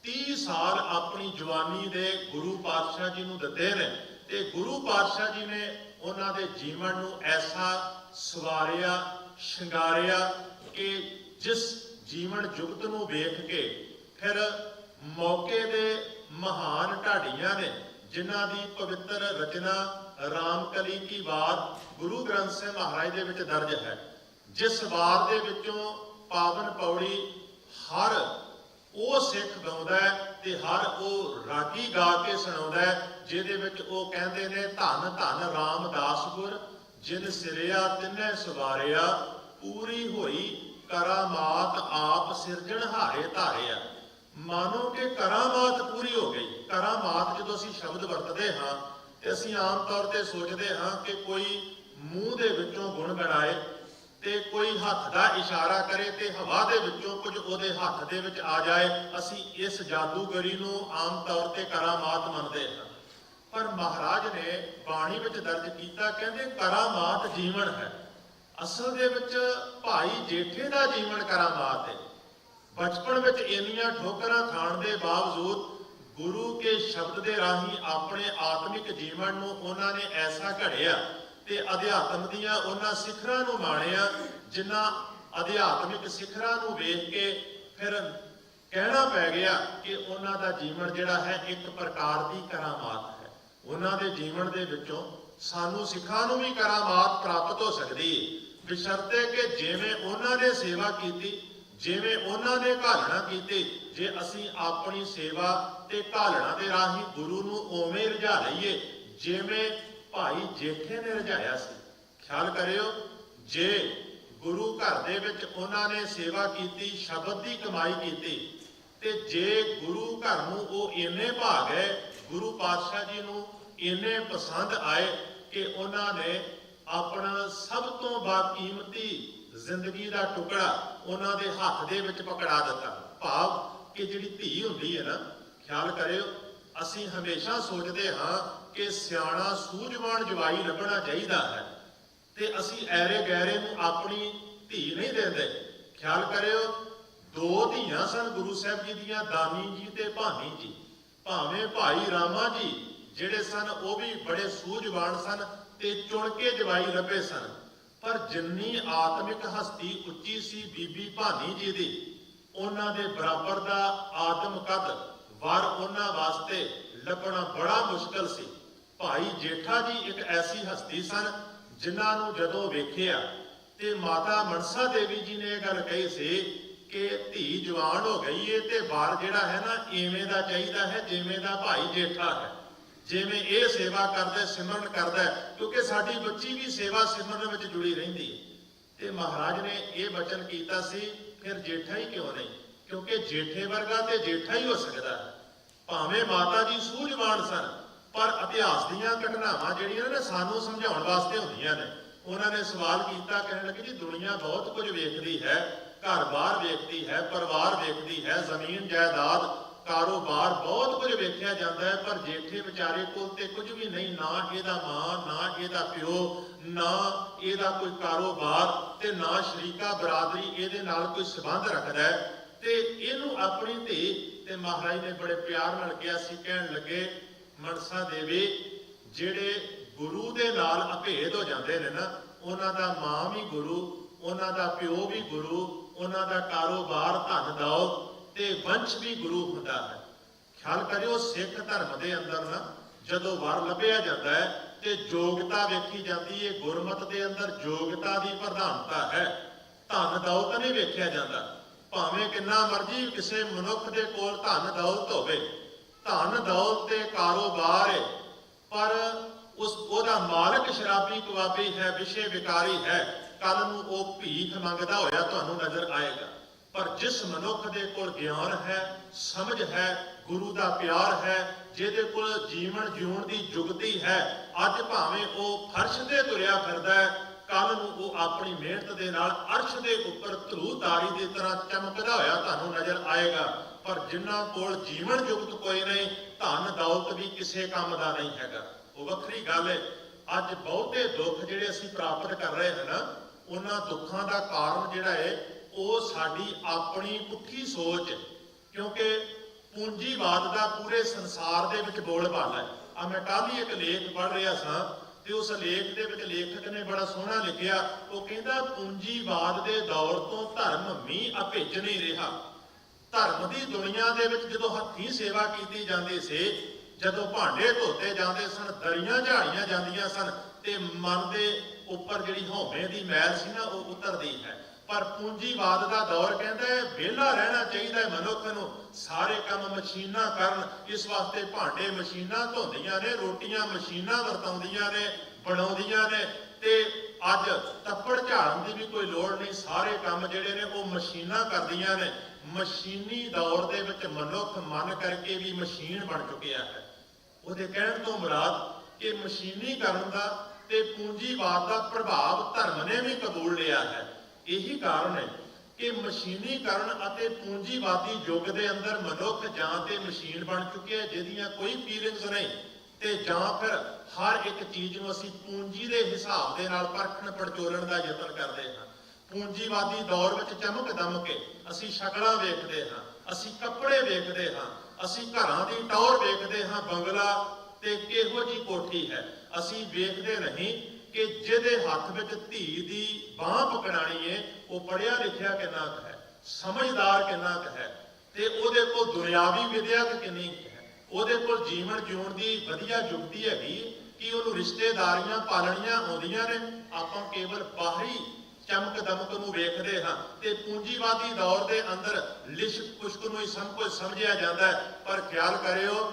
A: 30 ਸਾਲ ਆਪਣੀ ਜਵਾਨੀ ਦੇ ਗੁਰੂ ਪਾਤਸ਼ਾਹ ਜੀ ਨੂੰ ਦਿੱਤੇ ਨੇ, ਤੇ ਗੁਰੂ ਪਾਤਸ਼ਾਹ ਜੀ ਨੇ ਉਹਨਾਂ ਦੇ ਜੀਵਨ ਨੂੰ ਐਸਾ ਸਵਾਰਿਆ, ਸ਼ਿੰਗਾਰਿਆ ਕਿ ਜਿਸ ਜੀਵਨ ਜੁਗਤ ਨੂੰ ਵੇਖ ਕੇ ਫਿਰ ਮੌਕੇ ਦੇ ਮਹਾਨ ਢਾਡੀਆਂ ਨੇ ਜਿਨ੍ਹਾਂ ਦੀ ਪਵਿੱਤਰ ਰਚਨਾ ਰਾਮਕਲੀ ਕੀ ਵਾਰ ਗੁਰੂ ਗ੍ਰੰਥ ਸਾਹਿਬ ਮਹਾਰਾਜ ਦੇ ਵਿੱਚ ਦਰਜ ਹੈ, ਜਿਸ ਵਾਰ ਦੇ ਵਿੱਚੋਂ ਪਾਵਨ ਪੌੜੀ ਹਰ ਉਹ ਸਿੱਖ ਗਾਉਂਦਾ ਹੈ ਤੇ ਹਰ ਉਹ ਰਾਗੀ ਗਾ ਕੇ ਸੁਣਾਉਂਦਾ ਹੈ, ਜਿਹਦੇ ਵਿੱਚ ਉਹ ਕਹਿੰਦੇ ਨੇ ਧੰਨ ਧੰਨ ਰਾਮਦਾਸ ਗੁਰ ਜਿਨ ਸਿਰਿਆ ਤਿੰਨੇ ਸਵਾਰਿਆ, ਪੂਰੀ ਹੋਈ ਕਰਾਮਾਤ ਆਪ ਸਿਰਜਣਹਾਰੇ ਧਾਰਿਆ। ਮਾਨੋ ਕਿ ਕਰਾਮਾਤ ਪੂਰੀ ਹੋ ਗਈ। ਕਰਾਮਾਤ ਜਦੋਂ ਅਸੀਂ ਸ਼ਬਦ ਵਰਤਦੇ ਹਾਂ ਤੇ ਅਸੀਂ ਆਮ ਤੌਰ ਤੇ ਸੋਚਦੇ ਹਾਂ ਕਿ ਕੋਈ ਮੂੰਹ ਦੇ ਵਿੱਚੋਂ ਗੁਣ ਗਣਾਏ ਤੇ ਕੋਈ ਹੱਥ ਦਾ ਇਸ਼ਾਰਾ ਕਰੇ ਤੇ ਹਵਾ ਦੇ ਵਿੱਚੋਂ ਕੁਝ ਉਹਦੇ ਹੱਥ ਦੇ ਵਿੱਚ ਆ ਜਾਏ। ਅਸੀਂ ਇਸ ਜਾਦੂਗਰੀ ਨੂੰ ਆਮ ਤੌਰ ਤੇ ਕਰਾਮਾਤ ਮੰਨਦੇ ਹਾਂ, ਪਰ ਮਹਾਰਾਜ ਨੇ ਬਾਣੀ ਵਿੱਚ ਦਰਜ ਕੀਤਾ, ਕਹਿੰਦੇ ਕਰਾਮਾਤ ਜੀਵਨ ਹੈ। ਅਸਲ ਦੇ ਵਿੱਚ ਭਾਈ ਜੇਠੇ ਦਾ ਜੀਵਨ ਕਰਾਮਾਤ ਹੈ। ਬਚਪਨ ਵਿੱਚ ਇੰਨੀਆਂ ਠੋਕਰਾਂ ਖਾਣ ਦੇ ਬਾਵਜੂਦ ਗੁਰੂ ਕੇ ਸ਼ਬਦ ਦੇ ਰਾਹੀਂ ਆਪਣੇ ਆਤਮਿਕ ਜੀਵਨ ਨੂੰ ਉਹਨਾਂ ਨੇ ਐਸਾ ਘੜਿਆ ਤੇ ਅਧਿਆਤਮ ਦੀਆਂ ਉਹਨਾਂ ਸਿਖਰਾਂ ਨੂੰ ਮਾਣਿਆ, ਜਿਨ੍ਹਾਂ ਅਧਿਆਤਮਿਕ ਸਿਖਰਾਂ ਨੂੰ ਵੇਖ ਕੇ ਫਿਰ ਕਹਿਣਾ ਪੈ ਗਿਆ ਕਿ ਉਹਨਾਂ ਦਾ ਜੀਵਨ ਜਿਹੜਾ ਹੈ ਇੱਕ ਪ੍ਰਕਾਰ ਦੀ ਕਰਾਮਾਤ ਹੈ। ਉਹਨਾਂ ਦੇ ਜੀਵਨ ਦੇ ਵਿੱਚੋਂ ਸਾਨੂੰ ਸਿੱਖਾਂ ਨੂੰ ਵੀ ਕਰਾਮਾਤ ਪ੍ਰਾਪਤ ਹੋ ਸਕਦੀ ਹੈ, ਬਸ਼ਰਤੇ ਕਿ ਜਿਵੇਂ ਉਹਨਾਂ ਨੇ ਸੇਵਾ ਕੀਤੀ, ਜਿਵੇਂ ਉਹਨਾਂ ਨੇ ਘਾਲਣਾ ਕੀਤੀ, ਜੇ ਅਸੀਂ ਆਪਣੀ ਸੇਵਾ ਤੇ ਘਾਲਣਾ ਦੇ ਰਾਹੀਂ ਗੁਰੂ ਨੂੰ ਉਵੇਂ ਰਝਾ ਲਈਏ ਜਿਵੇਂ ਭਾਈ ਜੇਠੇ ਨੇ ਰਝਾਇਆ ਸੀ। ਖਿਆਲ ਕਰਿਓ, ਜੇ ਗੁਰੂ ਘਰ ਦੇ ਵਿੱਚ ਉਹਨਾਂ ਨੇ ਸੇਵਾ ਕੀਤੀ, ਸ਼ਬਦ ਦੀ ਕਮਾਈ ਕੀਤੀ, ਤੇ ਜੇ ਗੁਰੂ ਘਰ ਨੂੰ ਉਹ ਇੰਨੇ ਭਾਗ ਗਏ, ਗੁਰੂ ਪਾਤਸ਼ਾਹ ਜੀ ਨੂੰ ਇੰਨੇ ਪਸੰਦ ਆਏ ਕਿ ਉਹਨਾਂ ਨੇ ਆਪਣਾ ਸਭ ਤੋਂ ਬਾਕੀਮਤੀ ਜ਼ਿੰਦਗੀ ਦਾ ਟੁਕੜਾ ਉਹਨਾਂ ਦੇ ਹੱਥ ਦੇ ਵਿੱਚ ਪਕੜਾ ਦਿੱਤਾ। ਭਾਵ ਕਿ ਜਿਹੜੀ ਧੀ ਹੁੰਦੀ ਹੈ ਨਾ, ਖਿਆਲ ਕਰਿਓ, ਅਸੀਂ ਹਮੇਸ਼ਾ ਸੋਚਦੇ ਹਾਂ ਕਿ ਸਿਆਣਾ ਸੂਝਵਾਨ ਜਵਾਈ ਲੱਭਣਾ ਚਾਹੀਦਾ ਹੈ ਤੇ ਅਸੀਂ ਐਰੇ ਗੈਰੇ ਨੂੰ ਆਪਣੀ ਧੀ ਨਹੀਂ ਦਿੰਦੇ। ਖਿਆਲ ਕਰਿਓ, ਦੋ ਧੀਆਂ ਸਨ ਗੁਰੂ ਸਾਹਿਬ ਜੀ ਦੀਆਂ, ਦਾਨੀ ਜੀ ਤੇ ਭਾਨੀ ਜੀ। ਭਾਵੇਂ ਭਾਈ ਰਾਮਾ ਜੀ ਜਿਹੜੇ ਸਨ ਉਹ ਵੀ ਬੜੇ ਸੂਝਵਾਨ ਸਨ ਤੇ ਚੁਣ ਕੇ ਜਵਾਈ ਲੱਭੇ ਸਨ, ਪਰ ਜਿੰਨੀ ਆਤਮਿਕ ਹਸਤੀ ਉੱਚੀ ਸੀ ਬੀਬੀ ਭਾਨੀ ਜੀ ਦੀ, ਉਹਨਾਂ ਦੇ ਬਰਾਬਰ ਦਾ ਆਦਮ ਕਦ ਵਰ ਉਹਨਾਂ ਵਾਸਤੇ ਲੱਭਣਾ ਬੜਾ ਮੁਸ਼ਕਲ ਸੀ। ਭਾਈ ਜੇਠਾ ਜੀ ਇੱਕ ਐਸੀ ਹਸਤੀ ਸਨ ਜਿਨ੍ਹਾਂ ਨੂੰ ਜਦੋਂ ਵੇਖਿਆ ਤੇ ਮਾਤਾ ਮਨਸਾ ਦੇਵੀ ਜੀ ਨੇ ਇਹ ਗੱਲ ਕਹੀ ਸੀ ਕਿ ਧੀ ਜਵਾਨ ਹੋ ਗਈ ਏ ਤੇ ਵਰ ਜਿਹੜਾ ਹੈ ਨਾ ਇਵੇਂ ਦਾ ਚਾਹੀਦਾ ਹੈ ਜਿਵੇਂ ਦਾ ਭਾਈ ਜੇਠਾ ਹੈ, ਜਿਵੇਂ ਇਹ ਸੇਵਾ ਕਰਦਾ, ਸਿਮਰਨ ਕਰਦਾ, ਕਿਉਂਕਿ ਸਾਡੀ ਬੱਚੀ ਵੀ ਸੇਵਾ ਸਿਮਰਨ ਵਿੱਚ ਜੁੜੀ ਰਹਿੰਦੀ ਹੈ। ਤੇ ਮਹਾਰਾਜ ਨੇ ਇਹ ਬਚਨ ਕੀਤਾ ਸੀ, ਫਿਰ ਜੇਠਾ ਹੀ ਕਿਉਂ ਨਹੀਂ, ਕਿਉਂਕਿ ਜੇਠੇ ਵਰਗਾ ਤੇ ਜੇਠਾ ਹੀ ਹੋ ਸਕਦਾ ਹੈ। ਭਾਵੇਂ ਮਾਤਾ ਜੀ ਸੂਝਵਾਨ ਸਨ, ਪਰ ਇਤਿਹਾਸ ਦੀਆਂ ਘਟਨਾਵਾਂ ਜਿਹੜੀਆਂ ਨੇ ਸਾਨੂੰ ਸਮਝਾਉਣ ਵਾਸਤੇ ਹੁੰਦੀਆਂ ਨੇ। ਉਹਨਾਂ ਨੇ ਸਵਾਲ ਕੀਤਾ, ਕਹਿਣ ਲੱਗੇ ਜੀ ਦੁਨੀਆ ਬਹੁਤ ਕੁਝ ਵੇਖਦੀ ਹੈ, ਘਰ-ਬਾਰ ਵੇਖਦੀ ਹੈ, ਪਰਿਵਾਰ ਵੇਖਦੀ ਹੈ, ਜ਼ਮੀਨ ਜਾਇਦਾਦ, ਕਾਰੋਬਾਰ, ਬਹੁਤ ਕੁਝ ਵੇਖਿਆ ਜਾਂਦਾ ਹੈ, ਪਰ ਜੇਠੇ ਵਿਚਾਰੇ ਕੋਲ ਤੇ ਕੁਝ ਵੀ ਨਹੀਂ, ਨਾ ਇਹਦਾ ਮਾਂ, ਨਾ ਇਹਦਾ ਪਿਓ, ਨਾ ਇਹਦਾ ਕੋਈ ਕਾਰੋਬਾਰ ਤੇ ਨਾ ਸ਼ਰੀਕਾ ਬਰਾਦਰੀ ਇਹਦੇ ਨਾਲ ਕੋਈ ਸੰਬੰਧ ਰੱਖਦਾ ਹੈ ਤੇ ਇਹਨੂੰ ਆਪਣੀ ਧੀ। ਤੇ ਮਹਾਰਾਜ ਨੇ ਬੜੇ ਪਿਆਰ ਨਾਲ ਕਿਹਾ ਸੀ, ਕਹਿਣ ਲੱਗੇ ਮਨਸਾ ਦੇਵੀ, ਜਿਹੜੇ ਗੁਰੂ ਦੇ ਨਾਲ ਅਭੇਦ ਹੋ ਜਾਂਦੇ ਨੇ ਨਾ, ਉਹਨਾਂ ਦਾ ਮਾਂ ਵੀ ਗੁਰੂ, ਉਹਨਾਂ ਦਾ ਪਿਓ ਵੀ ਗੁਰੂ, ਉਹਨਾਂ ਦਾ ਕਾਰੋਬਾਰ, ਧਨ ਦੌਲਤ ਤੇ ਵੰਸ਼ ਵੀ ਗੁਰੂ ਹੁੰਦਾ ਹੈ। ਖਿਆਲ ਕਰਿਓ, ਸਿੱਖ ਧਰਮ ਦੇ ਅੰਦਰ ਨਾ ਜਦੋਂ ਵਰ ਲੱਭਿਆ ਜਾਂਦਾ ਹੈ ਤੇ ਯੋਗਤਾ ਵੇਖੀ ਜਾਂਦੀ ਹੈ। ਗੁਰਮਤ ਦੇ ਅੰਦਰ ਯੋਗਤਾ ਦੀ ਪ੍ਰਧਾਨਤਾ ਹੈ, ਧਨ ਦੌਲਤ ਨਹੀਂ ਵੇਖਿਆ ਜਾਂਦਾ। ਭਾਵੇਂ ਕਿੰਨਾ ਮਰਜ਼ੀ ਕਿਸੇ ਮਨੁੱਖ ਦੇ ਕੋਲ ਧਨ ਦੌਲਤ ਹੋਵੇ, ਧਨ ਦੌਲਤ ਤੇ ਕਾਰੋਬਾਰ ਹੈ, ਪਰ ਉਹਦਾ ਮਾਲਕ ਸ਼ਰਾਬੀ ਕਬਾਬੀ ਹੈ, ਵਿਸ਼ੇ ਵਿਕਾਰੀ ਹੈ, ਕੱਲ ਨੂੰ ਉਹ ਭੀਖ ਮੰਗਦਾ ਹੋਇਆ ਤੁਹਾਨੂੰ ਨਜ਼ਰ ਆਏਗਾ। ਪਰ ਜਿਸ ਮਨੁੱਖ ਦੇ ਕੋਲ ਗਿਆਨ ਹੈ, ਸਮਝ ਹੈ, ਗੁਰੂ ਦਾ ਪਿਆਰ ਹੈ, ਜਿਹਦੇ ਕੋਲ ਜੀਵਨ ਜਿਉਣ ਦੀ ਜੁਗਤੀ ਹੈ, ਅੱਜ ਭਾਵੇਂ ਉਹ ਫਰਸ਼ ਤੇ ਤੁਰਿਆ ਫਿਰਦਾ ਹੈ, ਕੱਲ ਨੂੰ ਉਹ ਆਪਣੀ ਮਿਹਨਤ ਦੇ ਨਾਲ ਅਰਸ਼ ਦੇ ਉੱਪਰ ਧਰੂ ਤਾਰੀ ਦੀ ਤਰ੍ਹਾਂ ਚਮਕਦਾ ਹੋਇਆ ਤੁਹਾਨੂੰ ਨਜ਼ਰ ਆਏਗਾ। ਪਰ ਜਿਨ੍ਹਾਂ ਕੋਲ ਜੀਵਨ ਜੁਗਤ ਕੋਈ ਨਹੀਂ, ਧਨ ਦੌਲਤ ਵੀ ਕਿਸੇ ਕੰਮ ਦਾ ਨਹੀਂ ਹੈਗਾ, ਉਹ ਵੱਖਰੀ ਗੱਲ ਹੈ। ਅੱਜ ਬਹੁਤੇ ਦੁੱਖ ਜਿਹੜੇ ਅਸੀਂ ਪ੍ਰਾਪਤ ਕਰ ਰਹੇ ਹਾਂ ਨਾ, ਉਹਨਾਂ ਦੁੱਖਾਂ ਦਾ ਕਾਰਨ ਜਿਹੜਾ ਹੈ ਉਹ ਸਾਡੀ ਆਪਣੀ ਪੁੱਠੀ ਸੋਚ, ਕਿਉਂਕਿ ਪੂੰਜੀਵਾਦ ਦਾ ਪੂਰੇ ਸੰਸਾਰ ਦੇ ਵਿੱਚ ਬੋਲਬਾਲਾ ਹੈ। ਆ ਮੈਂ ਕੱਲ੍ਹ ਹੀ ਇੱਕ ਲੇਖ ਪੜ੍ਹ ਰਿਹਾ ਸਾਂ ਤੇ ਉਸ ਲੇਖ ਦੇ ਵਿੱਚ ਲੇਖਕ ਨੇ ਬੜਾ ਸੋਹਣਾ ਲਿਖਿਆ। ਉਹ ਕਹਿੰਦਾ ਪੂੰਜੀਵਾਦ ਦੇ ਦੌਰ ਤੋਂ ਧਰਮ ਵੀ ਅਭਿੱਜ ਨਹੀਂ ਰਿਹਾ। ਧਰਮ ਦੀ ਦੁਨੀਆ ਦੇ ਵਿੱਚ ਜਦੋਂ ਹੱਥੀਂ ਸੇਵਾ ਕੀਤੀ ਜਾਂਦੀ ਸੀ, ਜਦੋਂ ਭਾਂਡੇ ਧੋਤੇ ਜਾਂਦੇ ਸਨ, ਦਰੀਆਂ ਝਾੜੀਆਂ ਜਾਂਦੀਆਂ ਸਨ ਤੇ ਮਨ ਦੇ ਉੱਪਰ ਜਿਹੜੀ ਹਉਮੈ ਦੀ ਮੈਲ ਸੀ ਨਾ ਉਹ ਉਤਰਦੀ ਹੈ। ਪਰ ਪੂੰਜੀਵਾਦ ਦਾ ਦੌਰ ਕਹਿੰਦਾ ਹੈ ਵਿਹਲਾ ਰਹਿਣਾ ਚਾਹੀਦਾ ਹੈ ਮਨੁੱਖ ਨੂੰ, ਸਾਰੇ ਕੰਮ ਮਸ਼ੀਨਾਂ ਕਰਨ। ਇਸ ਵਾਸਤੇ ਭਾਂਡੇ ਮਸ਼ੀਨਾਂ ਧੋਂਦੀਆਂ ਨੇ, ਰੋਟੀਆਂ ਮਸ਼ੀਨਾਂ ਵਰਤਾਉਂਦੀਆਂ ਨੇ, ਬਣਾਉਂਦੀਆਂ ਨੇ, ਤੇ ਅੱਜ ਤੱਪੜ ਝਾੜਨ ਦੀ ਵੀ ਕੋਈ ਲੋੜ ਨਹੀਂ, ਸਾਰੇ ਕੰਮ ਜਿਹੜੇ ਨੇ ਉਹ ਮਸ਼ੀਨਾਂ ਕਰਦੀਆਂ ਨੇ। ਮਸ਼ੀਨੀ ਦੌਰ ਦੇ ਵਿੱਚ ਮਨੁੱਖ ਮਨ ਕਰਕੇ ਵੀ ਮਸ਼ੀਨ ਬਣ ਚੁੱਕਿਆ ਹੈ। ਉਹਦੇ ਕਹਿਣ ਤੋਂ ਮੁਰਾਦ ਕਿ ਮਸ਼ੀਨੀਕਰਨ ਦਾ ਤੇ ਪੂੰਜੀਵਾਦ ਦਾ ਪ੍ਰਭਾਵ ਧਰਮ ਨੇ ਵੀ ਕਬੂਲ ਲਿਆ ਹੈ। ਇਹੀ ਕਾਰਨ ਹੈ ਕਿ ਮਸ਼ੀਨੀਕਰਨ ਅਤੇ ਪੂੰਜੀਵਾਦੀ ਯੁੱਗ ਦੇ ਅੰਦਰ ਮਨੁੱਖ ਜਾਂ ਤੇ ਮਸ਼ੀਨ ਬਣ ਚੁੱਕਿਆ ਜਿਹਦੀਆਂ ਕੋਈ ਫੀਲਿੰਗਸ ਨਹੀਂ, ਤੇ ਜਾਂ ਫਿਰ ਹਰ ਇੱਕ ਚੀਜ਼ ਨੂੰ ਅਸੀਂ ਪੂੰਜੀ ਦੇ ਹਿਸਾਬ ਦੇ ਨਾਲ ਪਰਖਣ ਪੜਚੋਲਣ ਦਾ ਯਤਨ ਕਰਦੇ ਹਾਂ। ਪੂੰਜੀਵਾਦੀ ਦੌਰ ਵਿੱਚ ਚਮਕ ਦਮ ਕੇ ਅਸੀਂ ਸ਼ਕਲਾਂ ਵੇਖਦੇ ਹਾਂ, ਅਸੀਂ ਕੱਪੜੇ ਵੇਖਦੇ ਹਾਂ, ਅਸੀਂ ਘਰਾਂ ਦੀ ਟੌਰ ਵੇਖਦੇ ਹਾਂ, ਬੰਗਲਾ ਤੇ ਕਿਹੋ ਜੀ ਕੋਠੀ ਹੈ। ਅਸੀਂ ਵੇਖਦੇ ਨਹੀਂ ਕਿ ਜਿਹਦੇ ਹੱਥ ਵਿੱਚ ਧੀ ਦੀ ਬਾਂਹ ਪਕੜਾਣੀ ਹੈ ਉਹ ਪੜ੍ਹਿਆ ਲਿਖਿਆ ਕਿੰਨਾ ਕੁ ਹੈ, ਸਮਝਦਾਰ ਕਿੰਨਾ ਕੁ ਹੈ, ਤੇ ਉਹਦੇ ਕੋਲ ਦੁਨਿਆਵੀ ਵਿਦਿਆ ਕਿੰਨੀ ਹੈ, ਉਹਦੇ ਕੋਲ ਜੀਵਨ ਜਿਉਣ ਦੀ ਵਧੀਆ ਯੁਕਤੀ ਹੈਗੀ ਕਿ ਉਹਨੂੰ ਰਿਸ਼ਤੇਦਾਰੀਆਂ ਪਾਲਣੀਆਂ ਆਉਂਦੀਆਂ ਨੇ। ਆਪਾਂ ਕੇਵਲ ਬਾਹਰੀ ਚਮਕ ਦਮਕ ਨੂੰ ਵੇਖਦੇ ਹਾਂ ਤੇ ਪੂੰਜੀਵਾਦੀ ਦੌਰ ਦੇ ਅੰਦਰ ਲਿਸ਼ਕ ਪੁਸ਼ਕ ਨੂੰ ਹੀ ਸਭ ਕੁਝ ਸਮਝਿਆ ਜਾਂਦਾ ਹੈ। ਪਰ ਖਿਆਲ ਕਰਿਓ,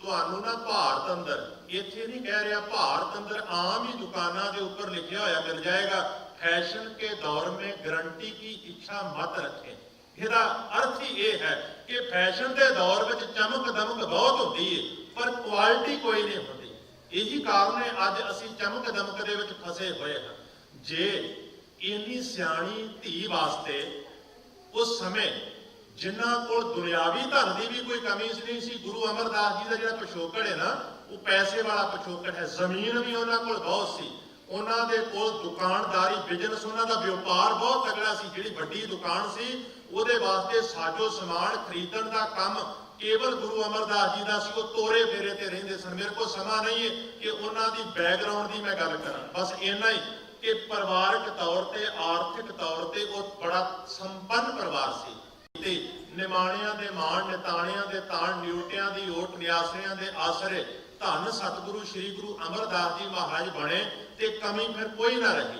A: ਤੁਹਾਨੂੰ ਨਾ ਭਾਰਤ ਅੰਦਰ, ਇੱਥੇ ਨਹੀਂ ਕਹਿ ਰਿਹਾ, ਭਾਰਤ ਅੰਦਰ ਆਮ ਹੀ ਦੁਕਾਨਾਂ ਦੇ ਉੱਪਰ ਲਿਖਿਆ ਹੋਇਆ ਮਿਲ ਜਾਏਗਾ, फैशन के दौर में गारंटी की इच्छा मत रखें। ਇਹਦਾ ਅਰਥ ਹੀ ਇਹ ਹੈ ਕਿ ਫੈਸ਼ਨ ਦੇ ਦੌਰ ਵਿੱਚ ਚਮਕ ਦਮਕ ਬਹੁਤ ਹੁੰਦੀ ਹੈ, ਪਰ ਕੁਆਲਿਟੀ ਕੋਈ ਨਹੀਂ ਹੁੰਦੀ। ਇਹੀ ਕਾਰਨ ਹੈ ਅੱਜ ਅਸੀਂ ਚਮਕ ਦਮਕ ਦੇ ਵਿੱਚ ਫਸੇ ਹੋਏ ਹਾਂ। ਜੇ ਇੰਨੀ ਸਿਆਣੀ ਧੀ ਵਾਸਤੇ ਉਸ ਸਮੇਂ ਜਿਨ੍ਹਾਂ ਕੋਲ ਦੁਨਿਆਵੀ ਧਨ ਦੀ ਵੀ ਕੋਈ ਕਮੀ ਨਹੀਂ ਸੀ, ਗੁਰੂ ਅਮਰਦਾਸ ਜੀ ਦਾ ਜਿਹੜਾ ਪਿਛੋਕੜ ਹੈ ਨਾ, ਉਹ ਪੈਸੇ ਵਾਲਾ ਪਿਛੋਕੜ ਹੈ। ਜ਼ਮੀਨ ਵੀ ਉਹਨਾਂ ਕੋਲ ਬਹੁਤ ਸੀ, ਉਹਨਾਂ ਦੇ ਕੋਲ ਦੁਕਾਨਦਾਰੀ ਬਿਜ਼ਨਸ, ਉਹਨਾਂ ਦਾ ਵਪਾਰ ਬਹੁਤ ਤਗੜਾ ਸੀ। ਜਿਹੜੀ ਵੱਡੀ ਦੁਕਾਨ ਸੀ ਉਹਦੇ ਵਾਸਤੇ ਸਾਜੋ ਸਮਾਨ ਖਰੀਦਣ ਦਾ ਕੰਮ ਕੇਵਲ ਗੁਰੂ ਅਮਰਦਾਸ ਜੀ ਦਾ ਸੀ। ਉਹ ਤੋਰੇ ਫੇਰੇ ਤੇ ਰਹਿੰਦੇ ਸਨ। ਮੇਰੇ ਕੋਲ ਸਮਾਂ ਨਹੀਂ ਹੈ ਕਿ ਉਹਨਾਂ ਦੀ ਬੈਕਗ੍ਰਾਉਂਡ ਦੀ ਮੈਂ ਗੱਲ ਕਰਾਂ, ਬਸ ਇੰਨਾ ਹੀ ਕਿ ਪਰਿਵਾਰਕ ਤੌਰ ਤੇ ਆਰਥਿਕ ਤੌਰ ਤੇ ਉਹ ਬੜਾ ਸੰਪੰਨ ਪਰਿਵਾਰ ਸੀ। ਤੇ ਨਿਮਾਣਿਆਂ ਦੇ ਮਾਣ, ਨਿਤਾਣਿਆਂ ਦੇ ਤਾਣ, ਨਿਉਟਿਆਂ ਦੀ ਓਟ, ਨਿਆਸਰਿਆਂ ਦੇ ਆਸਰੇ ਧੰਨ ਸਤਿਗੁਰੂ ਸ੍ਰੀ ਗੁਰੂ ਅਮਰਦਾਸ ਜੀ ਮਹਾਰਾਜ ਬਣੇ ਤੇ ਕਮੀ ਫਿਰ ਕੋਈ ਨਾ ਰਹੀ।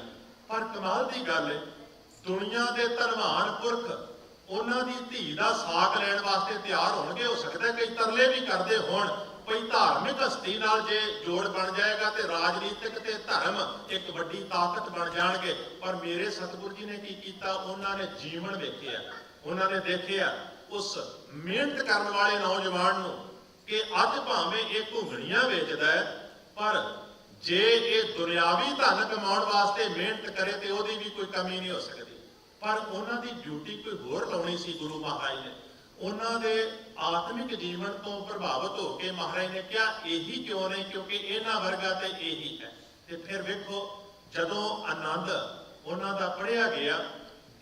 A: ਪਰ ਕਮਾਲ ਦੀ ਗੱਲ ਹੈ, ਦੁਨੀਆ ਦੇ ਧਨਵਾਨ ਪੁਰਖ ਉਹਨਾਂ ਦੀ ਧੀ ਦਾ ਸਾਕ ਲੈਣ ਵਾਸਤੇ ਤਿਆਰ ਹੋਣਗੇ। ਹੋ ਸਕਦਾ ਕਈ ਤਰਲੇ ਵੀ ਕਰਦੇ ਹੋਣ, ਕੋਈ ਧਾਰਮਿਕ ਹਸਤੀ ਨਾਲ ਜੇ ਜੋੜ ਬਣ ਜਾਏਗਾ ਤੇ ਰਾਜਨੀਤਿਕ ਤੇ ਧਰਮ ਇੱਕ ਵੱਡੀ ਤਾਕਤ ਬਣ ਜਾਣਗੇ। ਪਰ ਮੇਰੇ ਸਤਿਗੁਰੂ ਜੀ ਨੇ ਕੀ ਕੀਤਾ, ਉਹਨਾਂ ਨੇ ਜੀਵਨ ਵੇਖਿਆ। ਉਹਨਾਂ ਨੇ ਦੇਖਿਆ ਉਸ ਮਿਹਨਤ ਕਰਨ ਵਾਲੇ ਨੌਜਵਾਨ ਨੂੰ ਕਿ ਅੱਜ ਭਾਵੇਂ ਇਹ ਘੁੰਗਣੀਆਂ ਵੇਚਦਾ ਹੈ, ਪਰ ਜੇ ਇਹ ਦੁਨਿਆਵੀ ਧਨ ਕਮਾਉਣ ਵਾਸਤੇ ਮਿਹਨਤ ਕਰੇ ਤੇ ਉਹਦੀ ਵੀ ਕੋਈ ਕਮੀ ਨਹੀਂ ਹੋ ਸਕਦੀ। ਪਰ ਉਹਨਾਂ ਦੀ ਡਿਊਟੀ ਕੋਈ ਹੋਰ ਲਾਉਣੀ ਸੀ ਗੁਰੂ ਮਹਾਰਾਜ ਨੇ। ਉਹਨਾਂ ਦੇ ਆਤਮਿਕ ਜੀਵਨ ਤੋਂ ਪ੍ਰਭਾਵਿਤ ਹੋ ਕੇ ਮਹਾਰਾਜ ਨੇ ਕਿਹਾ ਇਹੀ ਕਿਉਂ ਨਹੀਂ, ਕਿਉਂਕਿ ਇਹਨਾਂ ਵਰਗਾ ਤੇ ਇਹੀ ਹੈ। ਤੇ ਫਿਰ ਵੇਖੋ, ਜਦੋਂ ਆਨੰਦ ਉਹਨਾਂ ਦਾ ਪੜ੍ਹਿਆ ਗਿਆ,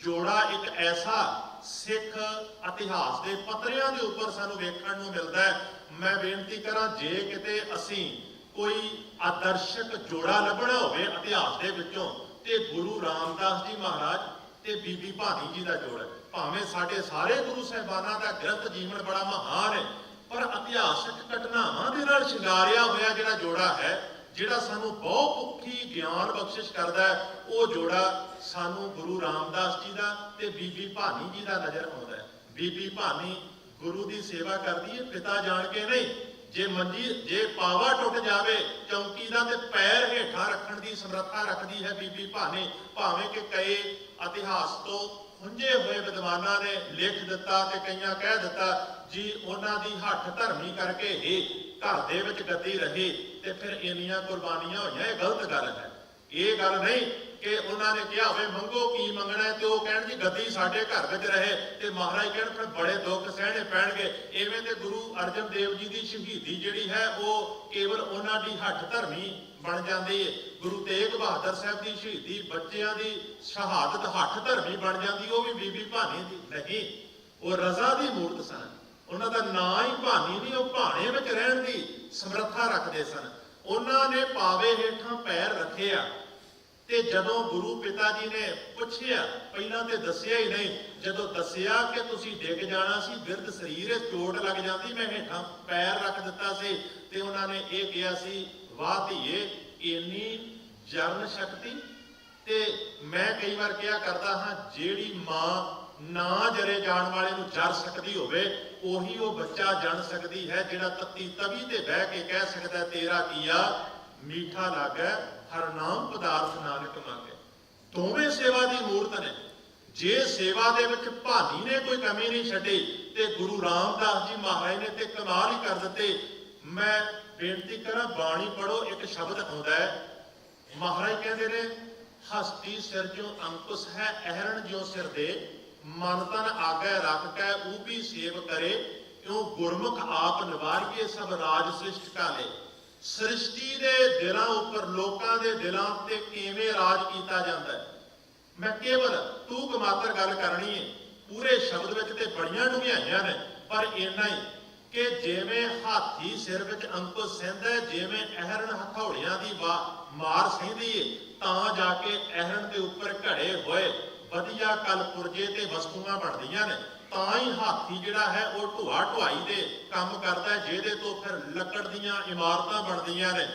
A: ਜੋੜਾ ਇੱਕ ਐਸਾ ਸਿੱਖ ਇਤਿਹਾਸ ਦੇ ਪੱਤਰਿਆਂ ਦੇ ਉੱਪਰ ਸਾਨੂੰ ਵੇਖਣ ਨੂੰ ਮਿਲਦਾ ਹੈ। ਮੈਂ ਬੇਨਤੀ ਕਰਾਂ, ਜੇ ਕਿਤੇ ਅਸੀਂ ਕੋਈ ਆਦਰਸ਼ਕ ਜੋੜਾ ਲੱਭਣਾ ਹੋਵੇ ਇਤਿਹਾਸ ਦੇ ਵਿੱਚੋਂ ਤੇ ਗੁਰੂ ਰਾਮਦਾਸ ਜੀ ਮਹਾਰਾਜ ਤੇ ਬੀਬੀ ਭਾਨੀ ਜੀ ਦਾ ਜੋੜਾ। ਭਾਵੇਂ ਸਾਡੇ ਸਾਰੇ ਗੁਰੂ ਸਾਹਿਬਾਨਾਂ ਦਾ ਗ੍ਰੰਥ ਜੀਵਨ ਬੜਾ ਮਹਾਨ ਹੈ, ਪਰ ਇਤਿਹਾਸਕ ਘਟਨਾਵਾਂ ਦੇ ਨਾਲ ਸ਼ਿੰਗਾਰਿਆ ਹੋਇਆ ਜਿਹੜਾ ਜੋੜਾ ਹੈ, ਜਿਹੜਾ ਸਾਨੂੰ ਬਹੁ ਭੁੱਖੀ ਗਿਆਨ ਬਖਸ਼ਿਸ਼ ਕਰਦਾ ਹੈ, ਉਹ ਜੋੜਾ ਸਾਨੂੰ ਗੁਰੂ ਰਾਮਦਾਸ ਜੀ ਦਾ ਤੇ ਬੀਬੀ ਭਾਨੀ ਜੀ ਦਾ ਨਜ਼ਰ ਆਉਂਦਾ ਹੈ। ਬੀਬੀ ਭਾਨੀ ਗੁਰੂ ਦੀ ਸੇਵਾ ਕਰਦੀ ਹੈ, ਪਿਤਾ ਜਾਣ ਕੇ ਨਹੀਂ। ਜੇ ਪਾਵਾ ਟੁੱਟ ਜਾਵੇ ਚੌਂਕੀ ਦਾ ਤੇ ਪੈਰ ਹੇਠਾਂ ਰੱਖਣ ਦੀ ਸਮਰੱਥਾ ਰੱਖਦੀ ਹੈ ਬੀਬੀ ਭਾਨੀ। ਭਾਵੇਂ ਕਿ ਕਈ ਇਤਿਹਾਸ ਤੋਂ ਖੁੰਝੇ ਹੋਏ ਵਿਦਵਾਨਾਂ ਨੇ ਲਿਖ ਦਿੱਤਾ ਤੇ ਕਈਆਂ ਕਹਿ ਦਿੱਤਾ ਜੀ ਉਹਨਾਂ ਦੀ ਹੱਠ ਧਰਮੀ ਕਰਕੇ ਹੀ ਘਰ ਦੇ ਵਿੱਚ ਗੱਦੀ ਰਹੀ ਤੇ ਫਿਰ ਇੰਨੀਆਂ ਕੁਰਬਾਨੀਆਂ ਹੋਈਆਂ। ਇਹ ਗਲਤ ਗੱਲ ਹੈ। ਇਹ ਗੱਲ ਨਹੀਂ ਕਿ ਉਹਨਾਂ ਨੇ ਕਿਹਾ ਹੋਵੇ ਮੰਗੋ ਕੀ ਮੰਗਣਾ ਹੈ ਤੇ ਉਹ ਕਹਿਣ ਜੀ ਗੱਦੀ ਸਾਡੇ ਘਰ ਵਿੱਚ ਰਹੇ ਤੇ ਮਹਾਰਾਜ ਕਹਿਣ ਫਿਰ ਬੜੇ ਦੁੱਖ ਸਹਿਣੇ ਪੈਣਗੇ। ਇਵੇਂ ਤੇ ਗੁਰੂ ਅਰਜਨ ਦੇਵ ਜੀ ਦੀ ਸ਼ਹੀਦੀ ਜਿਹੜੀ ਹੈ ਉਹ ਕੇਵਲ ਉਹਨਾਂ ਦੀ ਹੱਠ ਧਰਮੀ ਬਣ ਜਾਂਦੀ ਹੈ। ਗੁਰੂ ਤੇਗ ਬਹਾਦਰ ਸਾਹਿਬ ਦੀ ਸ਼ਹੀਦੀ, ਬੱਚਿਆਂ ਦੀ ਸ਼ਹਾਦਤ ਹੱਠ ਧਰਮੀ ਬਣ ਜਾਂਦੀ, ਉਹ ਵੀ ਬੀਬੀ ਭਾਨੀ ਦੀ ਨਹੀਂ। ਉਹ ਰਜ਼ਾ ਦੀ ਮੂਰਤ ਸਨ। ਉਹਨਾਂ ਦਾ ਨਾਂ ਹੀ ਭਾਨੀ ਨਹੀਂ, ਉਹ ਭਾਣੇ ਵਿੱਚ ਰਹਿਣ ਦੀ ਸਮਰੱਥਾ ਰੱਖਦੇ ਸਨ। ਉਹਨਾਂ ਨੇ ਪਾਵੇ ਹੇਠਾਂ ਪੈਰ ਰੱਖਿਆ ਤੇ ਜਦੋਂ ਗੁਰੂ ਪਿਤਾ ਜੀ ਨੇ ਪੁੱਛਿਆ, ਪਹਿਲਾਂ ਤੇ ਦੱਸਿਆ ਹੀ ਨਹੀਂ, ਜਦੋਂ ਦੱਸਿਆ ਕਿ ਤੁਸੀਂ ਡਿੱਗ ਜਾਣਾ ਸੀ, ਬਿਰਧ ਸਰੀਰ ਚੋਟ ਲੱਗ ਜਾਂਦੀ, ਮੈਂ ਹੇਠਾਂ ਪੈਰ ਰੱਖ ਦਿੱਤਾ ਸੀ ਤੇ ਉਹਨਾਂ ਨੇ ਇਹ ਕਿਹਾ ਸੀ, ਵਾਹ ਧੀਏ ਇੰਨੀ ਜਰਨ ਸ਼ਕਤੀ। ਤੇ ਮੈਂ ਕਈ ਵਾਰ ਕਿਹਾ ਕਰਦਾ ਹਾਂ, ਜਿਹੜੀ ਮਾਂ ਨਾ ਜਰੇ ਜਾਣ ਵਾਲੇ ਨੂੰ ਜਰ ਸਕਦੀ ਹੋਵੇ, ਉਹੀ ਉਹ ਬੱਚਾ ਜਣ ਸਕਦੀ ਹੈ ਜਿਹੜਾ ਤੱਤੀ ਤਵੀ ਤੇ ਬਹਿ ਕੇ ਕਹਿ ਸਕਦਾ ਤੇਰਾ ਕੀਆ ਮੀਠਾ ਲੱਗੈ ਹਰ ਨਾਮ ਪਦਾਰਥ ਨਾਨਕ ਮੰਗੇ। ਦੋਵੇਂ ਸੇਵਾ ਦੀ ਮੂਰਤ ਨੇ। ਜੇ ਸੇਵਾ ਦੇ ਵਿੱਚ ਭਾਨੀ ਨੇ ਕੋਈ ਕਮੀ ਨਹੀਂ ਛੱਡੀ ਤੇ ਗੁਰੂ ਰਾਮਦਾਸ ਜੀ ਮਹਾਰਾਜ ਨੇ ਤੇ ਕਮਾਲ ਹੀ ਕਰ ਦਿੱਤੇ। ਮੈਂ ਬੇਨਤੀ ਕਰਾਂ, ਬਾਣੀ ਪੜੋ, ਇੱਕ ਸ਼ਬਦ ਆਉਂਦਾ ਹੈ, ਮਹਾਰਾਜ ਕਹਿੰਦੇ ਨੇ ਹਸਤੀ ਸਿਰ ਜੋ ਅੰਕੁਸ਼ ਹੈ ਅਹਰਣ ਜੋ ਸਿਰ ਦੇ, ਮਨ ਤਨ ਆਗੇ ਰੱਖ ਕੇ ਉਹ ਵੀ ਸੇਵ ਕਰੇ, ਇਉਂ ਗੁਰਮੁਖ ਆਪ ਨਿਵਾਰੀਏ ਸਭ ਰਾਜ ਸ੍ਰਿਸ਼ਟ ਕਾਲੇ। ਸ੍ਰਿਸ਼ਟੀ ਦੇ ਦਿਲਾਂ ਉੱਪਰ, ਲੋਕਾਂ ਦੇ ਦਿਲਾਂ ਉੱਤੇ ਕਿਵੇਂ ਰਾਜ ਕੀਤਾ ਜਾਂਦਾ ਹੈ। ਮੈਂ ਕੇਵਲ ਤੂਕ ਮਾਤਰ ਗੱਲ ਕਰਨੀ ਹੈ, ਪੂਰੇ ਸ਼ਬਦ ਵਿੱਚ ਤੇ ਬੜੀਆਂ ਡੂੰਘਾਈਆਂ ਨੇ, ਪਰ ਇੰਨਾ ਹੀ ਕਿ ਜਿਵੇਂ ਹਾਥੀ ਸਿਰ ਵਿੱਚ ਅੰਕੁਸ਼ ਸਹਿੰਦਾ ਹੈ, ਜਿਵੇਂ ਅਹਰਣ ਹਥੌੜਿਆਂ ਦੀ ਮਾਰ ਸਹਿੰਦੀ ਹੈ, ਤਾਂ ਜਾ ਕੇ ਅਹਰਣ ਦੇ ਉੱਪਰ ਘੜੇ ਹੋਏ ਵਧੀਆ ਕਲ ਪੁਰਜੇ ਤੇ ਵਸਤੂਆਂ ਬਣਦੀਆਂ ਨੇ। ਤਾਂ ਹੀ ਹਾਥੀ ਜਿਹੜਾ ਹੈ ਉਹ ਢੋਆ ਢੁਆਈ ਦੇ ਕੰਮ ਕਰਦਾ, ਜਿਹਦੇ ਤੋਂ ਫਿਰ ਲੱਕੜ ਦੀਆਂ ਇਮਾਰਤਾਂ ਬਣਦੀਆਂ ਨੇ।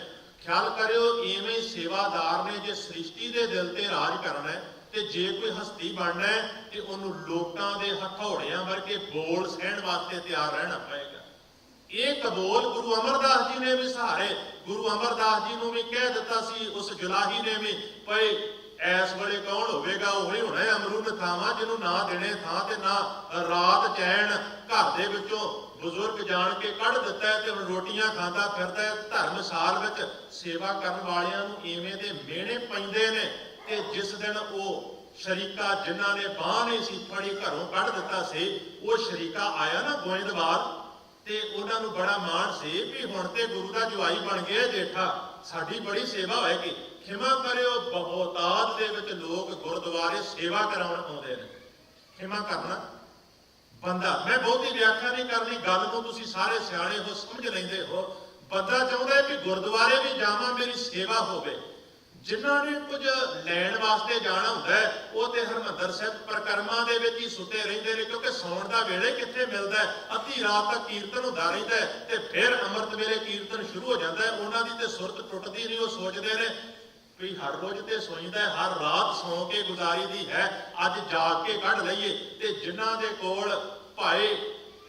A: ਖਿਆਲ ਕਰਿਓ, ਇਵੇਂ ਸੇਵਾਦਾਰ ਨੇ ਜੇ ਸ੍ਰਿਸ਼ਟੀ ਦੇ ਦਿਲ ਤੇ ਰਾਜ ਕਰਨਾ ਹੈ ਤੇ ਜੇ ਕੋਈ ਹਸਤੀ ਬਣਨਾ ਹੈ ਤੇ ਉਹਨੂੰ ਲੋਕਾਂ ਦੇ ਹਥੌੜਿਆਂ ਵਰਗੇ ਬੋਲ ਸਹਿਣ ਵਾਸਤੇ ਤਿਆਰ ਰਹਿਣਾ ਪਏਗਾ। ਇਹ ਕਬੂਲ ਗੁਰੂ ਅਮਰਦਾਸ ਜੀ ਨੇ ਵੀ ਸਹਾਰੇ। ਗੁਰੂ ਅਮਰਦਾਸ ਜੀ ਨੂੰ ਵੀ ਕਹਿ ਦਿੱਤਾ ਸੀ ਉਸ ਜੁਲਾਹੀ ਨੇ ਵੀ, ਭਈ ਇਸ ਵੇਲੇ ਕੌਣ ਹੋਵੇਗਾ? ਉਹੀ ਹੋਣਾ ਅਮਰੂਦ ਥਾਵਾਂ ਜਿਹਨੂੰ ਨਾ ਦਿਨੇ ਥਾਂ ਤੇ ਨਾ ਰਾਤ ਚੈਨ। ਘਰ ਦੇ ਵਿੱਚੋਂ ਬਜ਼ੁਰਗ ਜਾਣ ਕੇ ਕੱਢ ਦਿੱਤਾ ਹੈ ਤੇ ਹੁਣ ਰੋਟੀਆਂ ਖਾਂਦਾ ਫਿਰਦਾ ਹੈ। ਧਰਮਸਾਲ ਵਿੱਚ ਸੇਵਾ ਕਰਨ ਵਾਲਿਆਂ ਨੂੰ ਇਵੇਂ ਦੇ ਮਿਹਣੇ ਪੈਂਦੇ ਨੇ। ਤੇ ਜਿਸ ਦਿਨ ਉਹ ਸ਼ਰੀਕਾ ਜਿਨ੍ਹਾਂ ਨੇ ਬਾਂਹ ਨਹੀਂ ਸੀ ਫੜੀ ਘਰੋਂ ਕੱਢ ਦਿੱਤਾ ਸੀ, ਉਹ ਸ਼ਰੀਕਾ ਆਇਆ ਨਾ ਗੋਇੰਦਵਾਲ, ਤੇ ਉਹਨਾਂ ਨੂੰ ਬੜਾ ਮਾਣ ਸੀ ਵੀ ਹੁਣ ਤੇ ਗੁਰੂ ਦਾ ਜਵਾਈ ਬਣ ਗਿਆ ਜੇਠਾ, ਸਾਡੀ ਬੜੀ ਸੇਵਾ ਹੋਏਗੀ। ਖਿਮਾ ਕਰਿਓ, ਬਹੁਤਾਤ ਦੇ ਵਿੱਚ ਲੋਕ ਗੁਰਦੁਆਰੇ ਸੇਵਾ ਕਰਾਉਣ ਆਉਂਦੇ ਨੇ। ਖਿਮਾ ਕਰਨਾ ਬੰਦਾ, ਮੈਂ ਬਹੁਤੀ ਵਿਆਖਿਆ ਨਹੀਂ ਕਰਨੀ, ਗੱਲ ਨੂੰ ਤੁਸੀਂ ਸਾਰੇ ਸਿਆਣੇ ਹੋ, ਸਮਝ ਲੈਂਦੇ ਹੋ। ਬੰਦਾ ਚਾਹੁੰਦਾ ਕਿ ਗੁਰਦੁਆਰੇ ਵੀ ਜਾਵਾਂ, ਮੇਰੀ ਸੇਵਾ ਹੋਵੇ। ਜਿਨ੍ਹਾਂ ਨੇ ਕੁਝ ਲੈਣ ਵਾਸਤੇ ਜਾਣਾ ਹੁੰਦਾ ਹੈ ਉਹ ਤੇ ਹਰਿਮੰਦਰ ਸਾਹਿਬ ਪ੍ਰਕਰਮਾਂ ਦੇ ਵਿੱਚ ਹੀ ਸੁੱਤੇ ਰਹਿੰਦੇ ਨੇ, ਕਿਉਂਕਿ ਸੌਣ ਦਾ ਵੇਲੇ ਕਿੱਥੇ ਮਿਲਦਾ ਹੈ। ਅੱਧੀ ਰਾਤ ਤੱਕ ਕੀਰਤਨ ਹੁੰਦਾ ਰਹਿੰਦਾ ਹੈ ਤੇ ਫਿਰ ਅੰਮ੍ਰਿਤ ਵੇਲੇ ਕੀਰਤਨ ਸ਼ੁਰੂ ਹੋ ਜਾਂਦਾ ਹੈ। ਉਹਨਾਂ ਦੀ ਤੇ ਸੁਰਤ ਟੁੱਟਦੀ ਨਹੀਂ। ਉਹ ਸੋਚਦੇ ਨੇ ਵੀ ਹਰ ਰੋਜ਼ ਤੇ ਸੌਂਦਾ, ਹਰ ਰਾਤ ਸੌਂ ਕੇ ਗੁਜ਼ਾਰੀ ਦੀ ਹੈ, ਅੱਜ ਜਾਗ ਕੇ ਕੱਢ ਲਈਏ। ਤੇ ਜਿਨ੍ਹਾਂ ਦੇ ਕੋਲ ਭਾਏ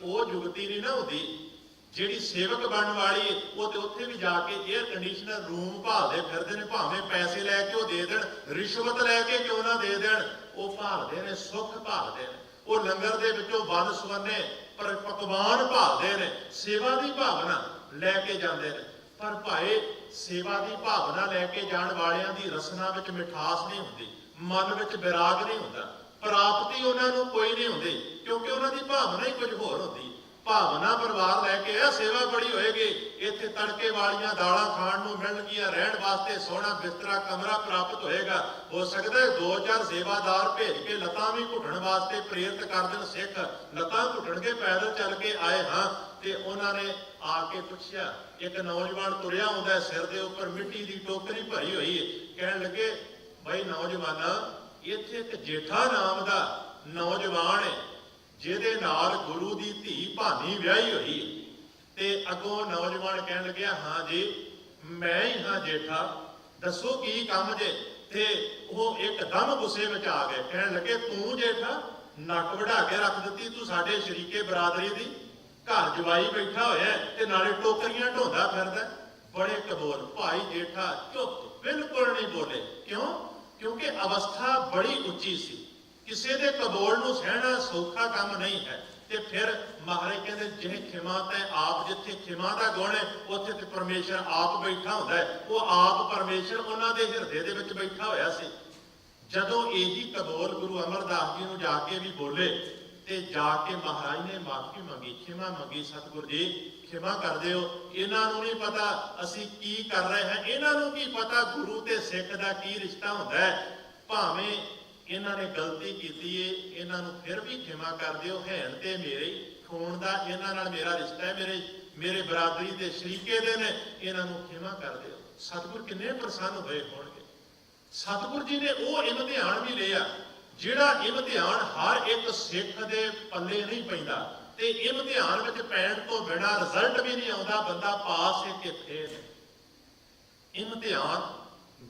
A: ਉਹ ਜੁਗਤੀ ਨਹੀਂ ਨਾ ਹੁੰਦੀ, ਜਿਹੜੀ ਸੇਵਕ ਬਣਨ ਵਾਲੀ ਹੈ, ਉਹ ਤੇ ਉੱਥੇ ਵੀ ਜਾ ਕੇ 에ਅਰ ਕੰਡੀਸ਼ਨਰ ਰੂਮ ਭਾਲਦੇ ਫਿਰਦੇ ਨੇ। ਭਾਵੇਂ ਪੈਸੇ ਲੈ ਕੇ ਉਹ ਦੇ ਦੇਣ, ਰਿਸ਼ਵਤ ਲੈ ਕੇ ਕਿਉਂ ਨਾ ਦੇ ਦੇਣ, ਉਹ ਭਾਲਦੇ ਨੇ, ਸੁੱਖ ਭਾਲਦੇ ਨੇ। ਉਹ ਲੰਗਰ ਦੇ ਵਿੱਚੋਂ ਵੰਨ ਸੁਵੰਨੇ ਪਰ ਪਕਵਾਨ ਭਾਲਦੇ ਨੇ, ਸੇਵਾ ਦੀ ਭਾਵਨਾ ਲੈ ਕੇ ਜਾਂਦੇ ਨੇ। ਪਰ ਭਾਏ ਸੇਵਾ ਦੀ ਭਾਵਨਾ ਲੈ ਕੇ ਜਾਣ ਵਾਲਿਆਂ ਦੀ ਰਸਨਾ ਵਿੱਚ ਮਿਠਾਸ ਨਹੀਂ ਹੁੰਦੀ, ਮਨ ਵਿੱਚ ਵਿਰਾਗ ਨਹੀਂ ਹੁੰਦਾ, ਪ੍ਰਾਪਤੀ ਉਹਨਾਂ ਨੂੰ ਕੋਈ ਨਹੀਂ ਹੁੰਦੀ, ਕਿਉਂਕਿ ਉਹਨਾਂ ਦੀ ਭਾਵਨਾ ਹੀ ਕੁਝ ਹੋਰ ਹੁੰਦੀ। ਭਾਵਨਾ ਪਰਿਵਾਰ ਲੈ ਕੇ ਆ ਸੇਵਾ ਬੜੀ ਹੋਏਗੀ, ਇੱਥੇ ਤੜਕੇ ਵਾਲੀਆਂ ਦਾਲਾਂ ਖਾਣ ਨੂੰ ਮਿਲਣਗੀਆਂ, ਰਹਿਣ ਵਾਸਤੇ ਸੋਹਣਾ ਬਿਸਤਰਾ ਕਮਰਾ ਪ੍ਰਾਪਤ ਹੋਏਗਾ। ਹੋ ਸਕਦਾ 2-4 ਸੇਵਾਦਾਰ ਭੇਜ ਕੇ ਲੱਤਾਂ ਵੀ ਘੁੱਟਣ ਵਾਸਤੇ ਪ੍ਰੇਰਿਤ ਕਰ ਦੇਣ। ਸਿੱਖ ਲੱਤਾਂ ਘੁੱਟਣਗੇ, ਪੈਦਲ ਚੱਲ ਕੇ ਆਏ ਹਾਂ। ਤੇ ਉਹਨਾਂ ਨੇ ਆ ਕੇ ਪੁੱਛਿਆ, ਇੱਕ ਨੌਜਵਾਨ ਤੁਰਿਆ ਆਉਂਦਾ, ਸਿਰ ਦੇ ਉੱਪਰ ਮਿੱਟੀ ਦੀ ਟੋਕਰੀ ਭਰੀ ਹੋਈ ਹੈ। ਕਹਿਣ ਲੱਗੇ, ਬਈ ਨੌਜਵਾਨਾ, ਇੱਥੇ ਇੱਕ ਜੇਠਾ ਨਾਮ ਦਾ ਨੌਜਵਾਨ ਹੈ ਜਿਹਦੇ ਨਾਲ ਗੁਰੂ ਦੀ ਧੀ ਭਾਨੀ ਵਿਆਹੀ ਹੋਈ ਹੈ। ਤੇ ਅੱਗੋਂ ਨੌਜਵਾਨ ਕਹਿਣ ਲੱਗਿਆ, ਹਾਂ ਜੀ ਮੈਂ ਹੀ ਹਾਂ ਜੇਠਾ, ਦੱਸੋ ਕੀ ਕੰਮ ਜੇ? ਤੇ ਉਹ ਇੱਕਦਮ ਗੁੱਸੇ ਵਿੱਚ ਆ ਗਏ, ਕਹਿਣ ਲੱਗੇ, ਤੂੰ ਜੇਠਾ? ਨੱਕ ਵਢਾ ਕੇ ਰੱਖ ਦਿੱਤੀ ਤੂੰ ਸਾਡੇ ਸ਼ਰੀਕੇ ਬਰਾਦਰੀ ਦੀ। ਘਰ ਜਵਾਈ ਬੈਠਾ ਹੋਇਆ ਤੇ ਨਾਲੇ ਟੋਕਰੀਆਂ ਢੋਂਦਾ ਫਿਰਦਾ। ਬੜੇ ਕਬੂਲ। ਭਾਈ ਜੇਠਾ ਚੁੱਪ, ਬਿਲਕੁਲ ਨਹੀਂ ਬੋਲੇ। ਕਿਉਂ? ਕਿਉਂਕਿ ਅਵਸਥਾ ਬੜੀ ਉੱਚੀ ਸੀ, ਕਿਸੇ ਦੇ ਕਬੂਲ ਨੂੰ ਸਹਿਣਾ ਸੌਖਾ ਕੰਮ ਨਹੀਂ ਹੈ। ਤੇ ਫਿਰ ਮਹਾਰਾਜ ਕਹਿੰਦੇ, ਜਿਹ ਖਿਮਾ ਤੈ ਆਪ, ਜਿੱਥੇ ਖਿਮਾ ਦਾ ਗੁਣ ਹੈ ਉੱਥੇ ਤੇ ਪਰਮੇਸ਼ਰ ਆਪ ਬੈਠਾ ਹੁੰਦਾ ਹੈ। ਉਹ ਆਪ ਪਰਮੇਸ਼ਰ ਉਹਨਾਂ ਦੇ ਹਿਰਦੇ ਦੇ ਵਿੱਚ ਬੈਠਾ ਹੋਇਆ ਸੀ। ਜਦੋਂ ਇਹੀ ਕਬੂਲ ਗੁਰੂ ਅਮਰਦਾਸ ਜੀ ਨੂੰ ਜਾ ਕੇ ਵੀ ਬੋਲੇ ਤੇ ਜਾ ਕੇ ਮਹਾਰਾਜ ਨੇ ਮਾਫੀ ਮੰਗੀ, ਖਿਮਾ ਮੰਗੀ, ਸਤਿਗੁਰ ਜੀ ਖਿਮਾ ਕਰ ਦਿਓ, ਇਹਨਾਂ ਨੂੰ ਨਹੀਂ ਪਤਾ ਅਸੀਂ ਕੀ ਕਰ ਰਹੇ ਹਾਂ, ਇਹਨਾਂ ਨੂੰ ਕੀ ਪਤਾ ਗੁਰੂ ਤੇ ਸਿੱਖ ਦਾ ਕੀ ਰਿਸ਼ਤਾ ਹੁੰਦਾ ਹੈ। ਭਾਵੇਂ ਇਹਨਾਂ ਨੇ ਗਲਤੀ ਕੀਤੀ ਏ, ਇਹਨਾਂ ਨੂੰ ਫਿਰ ਵੀ ਖਿਮਾ ਕਰ ਦਿਓ। ਹੈਣ ਤੇ ਮੇਰੇ ਖੂਨ ਦਾ ਇਹਨਾਂ ਨਾਲ ਮੇਰਾ ਰਿਸ਼ਤਾ ਹੈ, ਮੇਰੇ ਬਰਾਦਰੀ ਦੇ ਸ਼ਰੀਕੇ ਦੇ ਨੇ, ਇਹਨਾਂ ਨੂੰ ਖਿਮਾ ਕਰ ਦਿਓ। ਸਤਿਗੁਰ ਕਿੰਨੇ ਪ੍ਰਸੰਨ ਹੋਏ ਹੋਣਗੇ। ਸਤਿਗੁਰ ਜੀ ਨੇ ਉਹ ਇਮਤਿਹਾਨ ਵੀ ਲਿਆ ਜਿਹੜਾ ਇਮਤਿਹਾਨ ਹਰ ਇੱਕ ਸਿੱਖ ਦੇ ਪੱਲੇ ਨਹੀਂ ਪੈਂਦਾ। ਤੇ ਇਮਤਿਹਾਨ ਵਿੱਚ ਪੈਣ ਤੋਂ ਬਿਨਾਂ ਰਿਜ਼ਲਟ ਵੀ ਨਹੀਂ ਆਉਂਦਾ, ਬੰਦਾ ਪਾਸ ਹੈ ਕਿ ਫੇਲ। ਇਮਤਿਹਾਨ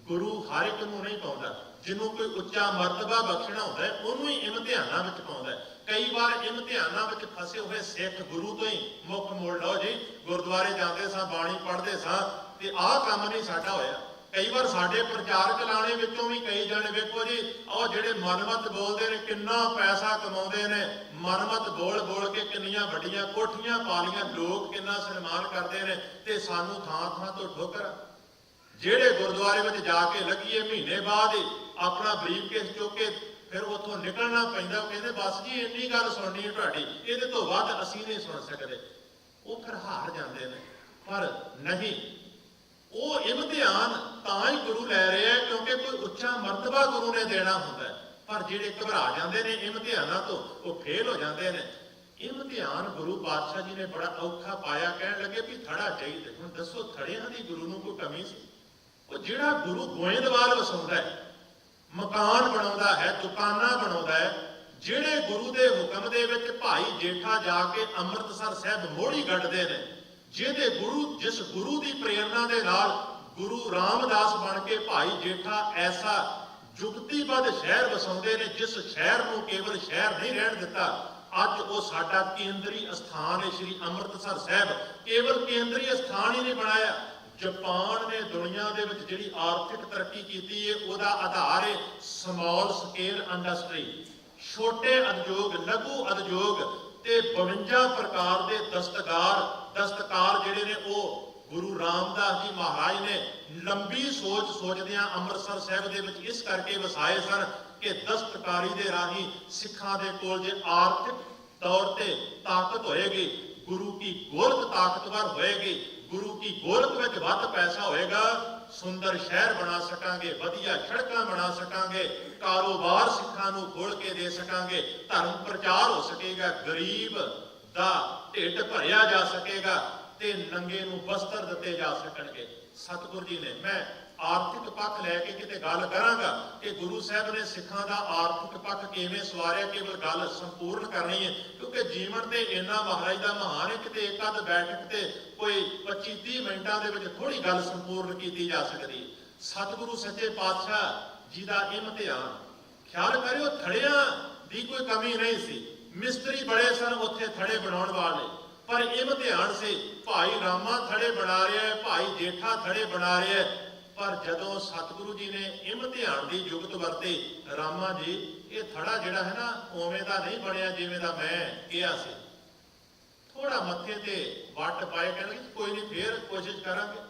A: ਗੁਰੂ ਹਰ ਇੱਕ ਨੂੰ ਨਹੀਂ ਪਾਉਂਦਾ, ਜਿਹਨੂੰ ਕੋਈ ਉੱਚਾ ਮਰਤਬਾ ਬਖਸ਼ਣਾ ਹੁੰਦਾ ਹੈ ਉਹਨੂੰ ਹੀ ਇਮਤਿਹਾਨਾਂ ਵਿੱਚ ਪਾਉਂਦਾ ਹੈ। ਕਈ ਵਾਰ ਇਮਤਿਹਾਨਾਂ ਵਿੱਚ ਫਸੇ ਹੋਏ ਸਿੱਖ ਗੁਰੂ ਤੋਂ ਹੀ ਮੁੱਖ ਮੋੜ ਲਓ ਜੀ, ਗੁਰਦੁਆਰੇ ਜਾਂਦੇ ਸਾਂ, ਬਾਣੀ ਪੜ੍ਹਦੇ ਸਾਂ ਤੇ ਆਹ ਕੰਮ ਨਹੀਂ ਸਾਡਾ ਹੋਇਆ। ਕਈ ਵਾਰ ਸਾਡੇ ਪ੍ਰਚਾਰਕ ਲਾਣੇ ਵਿੱਚੋਂ ਵੀ ਕਈ ਜਣੇ ਵੇਖੋ ਜੀ, ਉਹ ਜਿਹੜੇ ਮਨਮਤ ਬੋਲਦੇ ਨੇ, ਕਿੰਨਾ ਪੈਸਾ ਕਮਾਉਂਦੇ ਨੇ, ਮਨਮਤ ਬੋਲ ਬੋਲ ਕੇ ਕਿੰਨੀਆਂ ਵੱਡੀਆਂ ਕੋਠੀਆਂ ਪਾ ਲਈਆਂ, ਲੋਕ ਕਿੰਨਾ ਸਨਮਾਨ ਕਰਦੇ ਨੇ, ਤੇ ਸਾਨੂੰ ਥਾਂ ਥਾਂ ਤੋਂ ਠੋਕਰ। ਜਿਹੜੇ ਗੁਰਦੁਆਰੇ ਵਿੱਚ ਜਾ ਕੇ ਲੱਗੀਏ ਮਹੀਨੇ ਬਾਅਦ ਹੀ ਆਪਣਾ ਬਰੀਫਕੇਸ ਚੁੱਕ ਕੇ ਫਿਰ ਉੱਥੋਂ ਨਿਕਲਣਾ ਪੈਂਦਾ। ਉਹ ਕਹਿੰਦੇ, ਬਸ ਜੀ ਇੰਨੀ ਗੱਲ ਸੁਣਨੀ ਹੈ ਤੁਹਾਡੀ, ਇਹਦੇ ਤੋਂ ਵੱਧ ਅਸੀਂ ਨਹੀਂ ਸੁਣ ਸਕਦੇ। ਉਹ ਫਿਰ ਹਾਰ ਜਾਂਦੇ ਨੇ। ਪਰ ਨਹੀਂ, ਉਹ ਇਮਤਿਹਾਨ ਤਾਂ ਹੀ ਗੁਰੂ ਲੈ ਰਿਹਾ ਕਿਉਂਕਿ ਕੋਈ ਉੱਚਾ ਮਰਤਬਾ ਗੁਰੂ ਨੇ ਦੇਣਾ ਹੁੰਦਾ ਹੈ। ਪਰ ਜਿਹੜੇ ਘਬਰਾ ਜਾਂਦੇ ਨੇ ਇਮਤਿਹਾਨਾਂ ਤੋਂ, ਉਹ ਫੇਲ ਹੋ ਜਾਂਦੇ ਨੇ। ਇਮਤਿਹਾਨ ਗੁਰੂ ਪਾਤਸ਼ਾਹ ਜੀ ਨੇ ਬੜਾ ਔਖਾ ਪਾਇਆ। ਕਹਿਣ ਲੱਗੇ ਵੀ ਥੜਾ ਚਾਹੀਦਾ। ਹੁਣ ਦੱਸੋ, ਥੜਿਆਂ ਦੀ ਗੁਰੂ ਨੂੰ ਕੋਈ ਕਮੀ ਸੀ? ਉਹ ਜਿਹੜਾ ਗੁਰੂ ਗੋਇੰਦਵਾਲ ਵਸਾਉਂਦਾ ਹੈ, ਮਕਾਨ ਬਣਾਉਂਦਾ ਹੈ, ਦੁਕਾਨਾਂ ਬਣਾਉਂਦਾ ਹੈ, ਜਿਹੜੇ ਗੁਰੂ ਦੇ ਹੁਕਮ ਦੇ ਵਿੱਚ ਭਾਈ ਜੇਠਾ ਜਾ ਕੇ ਅੰਮ੍ਰਿਤਸਰ ਸਾਹਿਬ ਮੋਹੜੀ ਗੱਡਦੇ ਨੇ, ਜਿਹਦੇ ਗੁਰੂ, ਜਿਸ ਗੁਰੂ ਦੀ ਪ੍ਰੇਰਣਾ ਦੇ ਨਾਲ ਗੁਰੂ ਰਾਮਦਾਸ ਬਣ ਕੇ ਭਾਈ ਜੇਠਾ ਐਸਾ ਜੁਗਤੀਬੱਧ ਸ਼ਹਿਰ ਵਸਾਉਂਦੇ ਨੇ, ਜਿਸ ਸ਼ਹਿਰ ਨੂੰ ਕੇਵਲ ਸ਼ਹਿਰ ਨਹੀਂ ਰਹਿਣ ਦਿੱਤਾ। ਅੱਜ ਉਹ ਸਾਡਾ ਕੇਂਦਰੀ ਅਸਥਾਨ ਹੈ। ਸ਼੍ਰੀ ਅੰਮ੍ਰਿਤਸਰ ਸਾਹਿਬ ਕੇਵਲ ਕੇਂਦਰੀ ਅਸਥਾਨ ਹੀ ਨਹੀਂ ਬਣਾਇਆ, ਜਾਪਾਨ ਨੇ ਦੁਨੀਆ ਦੇ ਵਿੱਚ ਜਿਹੜੀ ਆਰਥਿਕ ਤਰੱਕੀ ਕੀਤੀ ਹੈ ਉਹਦਾ ਆਧਾਰ ਹੈ ਸਮਾਲ ਸਕੇਲ ਇੰਡਸਟਰੀ, ਛੋਟੇ ਉਦਯੋਗ, ਲਘੂ ਉਦਯੋਗ ਤੇ 52 ਪ੍ਰਕਾਰ ਦੇ ਦਸਤਕਾਰ ਜਿਹੜੇ ਨੇ ਉਹ ਗੁਰੂ ਰਾਮਦਾਸ ਜੀ ਮਹਾਰਾਜ ਨੇ ਲੰਬੀ ਸੋਚ ਸੋਚਦਿਆਂ ਅੰਮ੍ਰਿਤਸਰ ਸਾਹਿਬ ਦੇ ਵਿੱਚ ਇਸ ਕਰਕੇ ਵਸਾਏ ਸਨ ਕਿ ਦਸਤਕਾਰੀ ਦੇ ਰਾਹੀਂ ਸਿੱਖਾਂ ਦੇ ਕੋਲ ਜੇ ਆਰਥਿਕ ਤੌਰ ਤੇ ਤਾਕਤ ਹੋਏਗੀ, ਗੁਰੂ ਕੀ ਗੋਲਕ ਤਾਕਤਵਰ ਹੋਏਗੀ, ਗੁਰੂ ਕੀ ਗੋਲਕ ਵਿੱਚ ਵੱਧ ਪੈਸਾ ਹੋਏਗਾ, ਸੁੰਦਰ ਸ਼ਹਿਰ ਬਣਾ ਸਕਾਂਗੇ, ਵਧੀਆ ਸੜਕਾਂ ਬਣਾ ਸਕਾਂਗੇ, ਕਾਰੋਬਾਰ ਸਿੱਖਾਂ ਨੂੰ ਖੋਲ ਕੇ ਦੇ ਸਕਾਂਗੇ, ਧਰਮ ਪ੍ਰਚਾਰ ਹੋ ਸਕੇਗਾ, ਗਰੀਬ ਦਾ ਢਿੱਡ ਭਰਿਆ ਜਾ ਸਕੇਗਾ ਤੇ ਨੰਗੇ ਨੂੰ ਵਸਤਰ ਦਿੱਤੇ ਜਾ ਸਕਣਗੇ। ਸਤਿਗੁਰੂ ਜੀ ਨੇ, ਮੈਂ ਆਰਥਿਕ ਪੱਖ ਲੈ ਕੇ ਕਿਤੇ ਗੱਲ ਕਰਾਂਗਾ ਕਿ ਗੁਰੂ ਸਾਹਿਬ ਨੇ ਸਿੱਖਾਂ ਦਾ ਆਰਥਿਕ ਪੱਖ ਕਿਵੇਂ ਸਵਾਰਿਆ, ਕੇਵਲ ਗੱਲ ਸੰਪੂਰਨ ਕਰਨੀ ਹੈ ਕਿਉਂਕਿ ਜੀਵਨ ਤੇ ਇੰਨਾ ਮਹਾਰਾਜ ਦਾ ਮਹਾਨ ਹੈ ਕਿਤੇ ਇੱਕ ਅੱਧ ਬੈਠਕ ਤੇ ਕੋਈ 25-30 ਮਿੰਟਾਂ ਦੇ ਵਿੱਚ ਥੋੜੀ ਗੱਲ ਸੰਪੂਰਨ ਕੀਤੀ ਜਾ ਸਕਦੀ। ਸਤਿਗੁਰੂ ਸੱਚੇ ਪਾਤਸ਼ਾਹ ਜੀ ਦਾ ਇਮਤਿਹਾਨ, ਖਿਆਲ ਕਰਿਓ ਥੜਿਆਂ ਦੀ ਕੋਈ ਕਮੀ ਨਹੀਂ ਸੀ, ਮਿਸਤਰੀ ਬੜੇ ਸਨ ਉੱਥੇ ਥੜੇ ਬਣਾਉਣ ਵਾਲੇ, ਪਰ ਇਮਤਿਹਾਨ ਸੀ ਭਾਈ ਰਾਮਾ ਥੜੇ ਬਣਾ ਰਿਹਾ ਹੈ, ਭਾਈ ਜੇਠਾ ਥੜੇ ਬਣਾ ਰਿਹਾ ਹੈ। ਪਰ ਜਦੋਂ ਸਤਿਗੁਰੂ ਜੀ ਨੇ ਇਮਤਿਹਾਨ ਦੀ ਜੁਗਤ ਵਰਤੇ, ਰਾਮਾ ਜੀ ਇਹ ਥੜਾ ਜਿਹੜਾ ਹੈ ਨਾ ਉਵੇਂ ਦਾ ਨਹੀਂ ਬਣਿਆ ਜਿਵੇਂ ਦਾ ਮੈਂ ਕਿਹਾ ਸੀ, ਥੋੜਾ ਮੱਥੇ ਤੇ ਵੱਟ ਪਾਏ, ਕਹਿੰਦੇ ਕੋਈ ਨਹੀਂ ਫੇਰ ਕੋਸ਼ਿਸ਼ ਕਰਾਂਗੇ।